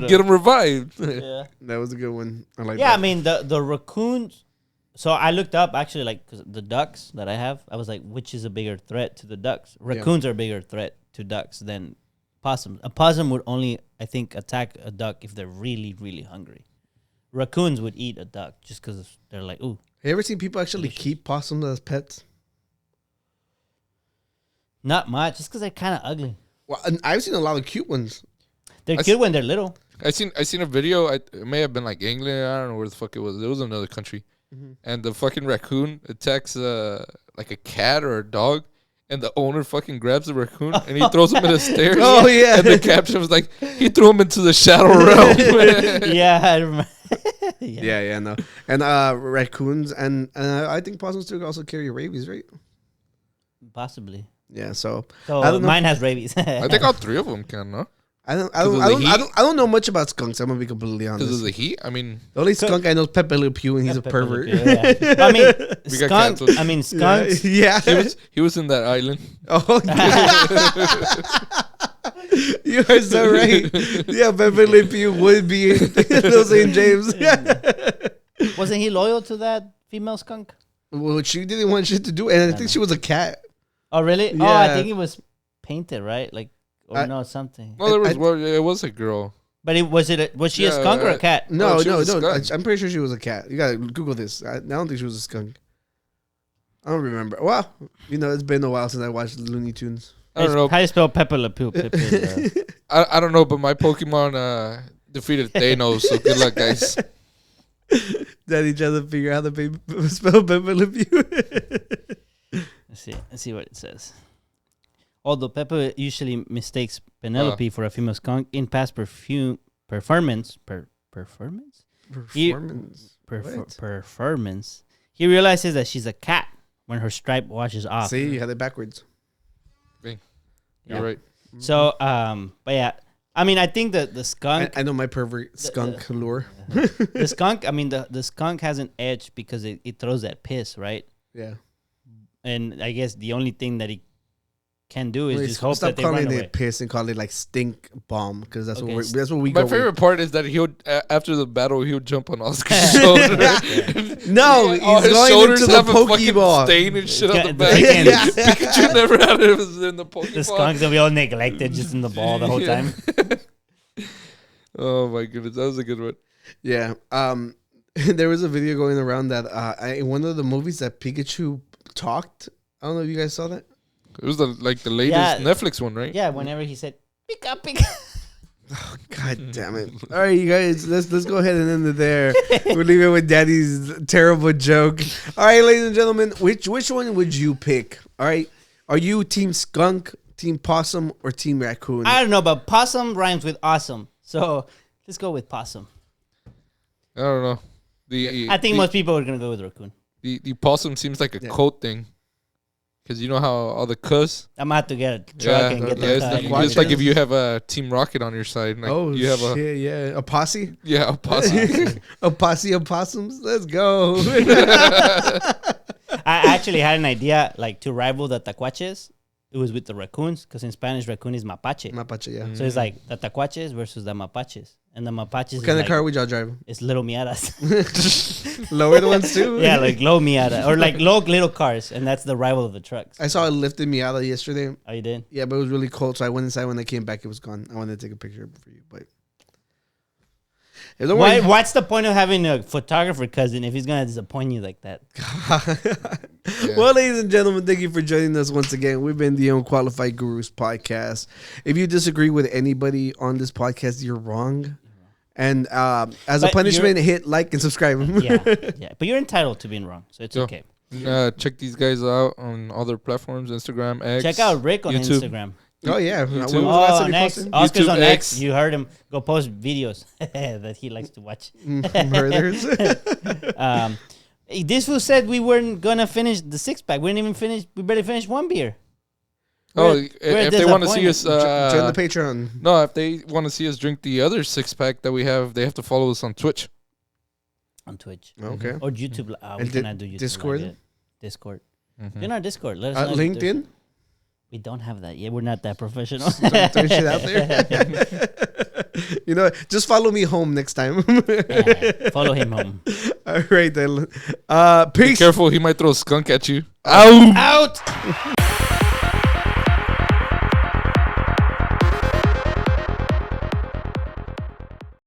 get him revived. Yeah. That was a good one. I like Yeah, that. I mean the raccoons. So I looked up actually, like 'cause the ducks that I have. I was like, which is a bigger threat to the ducks? Raccoons are a bigger threat to ducks than possums. A possum would only, I think, attack a duck if they're really, really hungry. Raccoons would eat a duck just because they're like, ooh. Have you ever seen people actually keep possums as pets? Not much, just because they're kind of ugly. Well, and I've seen a lot of cute ones. They're cute when they're little. I seen a video. It may have been like England. I don't know where the fuck it was. It was another country, and the fucking raccoon attacks like a cat or a dog, and the owner fucking grabs the raccoon and he throws him in the stairs. Oh, yeah. And the caption was like, he threw him into the shadow realm. Yeah, I remember. Yeah, no. And raccoons and I think possums too also carry rabies, right? Possibly. Yeah, so So I don't know. mine has rabies. I think all three of them can, no? I don't know much about skunks. I'm gonna be completely Because of honest. the heat. I mean, The only skunk I know is Pepe Le Pew, and he's a pervert. Yeah. I mean, We got skunk. canceled. I mean, skunks. Yeah. he was in that island. Oh, you are so right. Yeah, Pepe Le Pew would be in Little St. James. Wasn't he loyal to that female skunk? Well, she didn't want shit to do, and I think she was a cat. Oh, really? Oh, I Yeah. think it was painted, right? Like, or no, something. No, it was a girl. But was she a skunk or a cat? No, she was a skunk. I'm pretty sure she was a cat. You gotta Google this. I don't think she was a skunk. I don't remember. Well, it's been a while since I watched Looney Tunes. I don't know. How do you spell Pepe Le Pew? Pepe, I don't know, but my Pokemon defeated Thanos, so good luck, guys. Daddy trying to figure out how to spell Pepe Le Pew. Let's see what it says. Although Pepe usually mistakes Penelope for a female skunk in past performance, he realizes that she's a cat when her stripe washes off. See, you had it backwards. You're Yeah. right. So, but yeah, I mean, I think that the skunk, I know my pervert skunk lure. the skunk, I mean, the skunk has an edge because it throws that piss, right? Yeah. And I guess the only thing that he can do is Wait, just hope stop that they run calling away. it piss and call it like stink bomb because that's Okay, what we My go favorite with. part is that after the battle, he would jump on Oscar's shoulder. No, All he's his going shoulders into the have a fucking Pokeball. stain and shit on the Yeah, back. they can- Pikachu never had it in the Pokemon. The skunk's gonna be all neglected just in the ball the whole Yeah. time. Oh my goodness, that was a good one. Yeah. There was a video going around that in one of the movies that Pikachu talked. I don't know if you guys saw that. It was the latest Yeah. Netflix one, right? Yeah, whenever he said "Pika Pika," God damn it! All right, you guys, let's go ahead and end it there. We'll leave it with Daddy's terrible joke. All right, ladies and gentlemen, which one would you pick? All right, are you Team Skunk, Team Possum, or Team Raccoon? I don't know, but possum rhymes with awesome, so let's go with possum. I don't know. I think most people are gonna go with raccoon. The possum seems like a coat thing. Because you know how all the cuss? I'm gonna have to get a truck and get yeah, the it's, tug. it's like if you have a Team Rocket on your side. Like Oh you have shit! Yeah, a posse. a possum. A posse of possums. Let's go. I actually had an idea, like to rival the tacuaches. It was with the raccoons, because in Spanish, raccoon is mapache. Mapache, yeah. So it's like the tacuaches versus the mapaches, and the mapaches. What kind of like, car would y'all drive? It's little miatas. Lowered ones too. Yeah, like low miata or like low little cars, and that's the rival of the trucks. I saw a lifted Miata yesterday. Oh, you did? Yeah, but it was really cold, so I went inside. When I came back, it was gone. I wanted to take a picture for you, but don't worry. What's the point of having a photographer cousin if he's gonna disappoint you like that? Well, ladies and gentlemen, thank you for joining us once again. We've been the Unqualified Gurus podcast. If you disagree with anybody on this podcast, you're wrong. And as a But punishment, hit like and subscribe. Yeah, but you're entitled to being wrong, so it's So, okay. Check these guys out on other platforms, Instagram, X. Check out Rick on YouTube. Instagram. Oh, yeah. When was the YouTube. last time Oh, you next. posted? Oscar's YouTube on X. X. You heard him. Go post videos that he likes to watch. Murders. This fool said we weren't gonna finish the 6-pack. We didn't even finish. We barely finished one beer. Oh, We're if they want to see us, Join the Patreon. no, if they want to see us drink the other 6-pack that we have, they have to follow us on Twitch. On Twitch. Okay. Or YouTube. We And cannot do YouTube. Discord? Like that. Discord. Mhm. Join our Discord. Let us know. if LinkedIn. we don't have that yet. We're not that professional. Throwing shit out there. You know, just follow me home next time. Yeah, follow him home. All right, then. Be Peace. careful, he might throw a skunk at you. Ow! Out!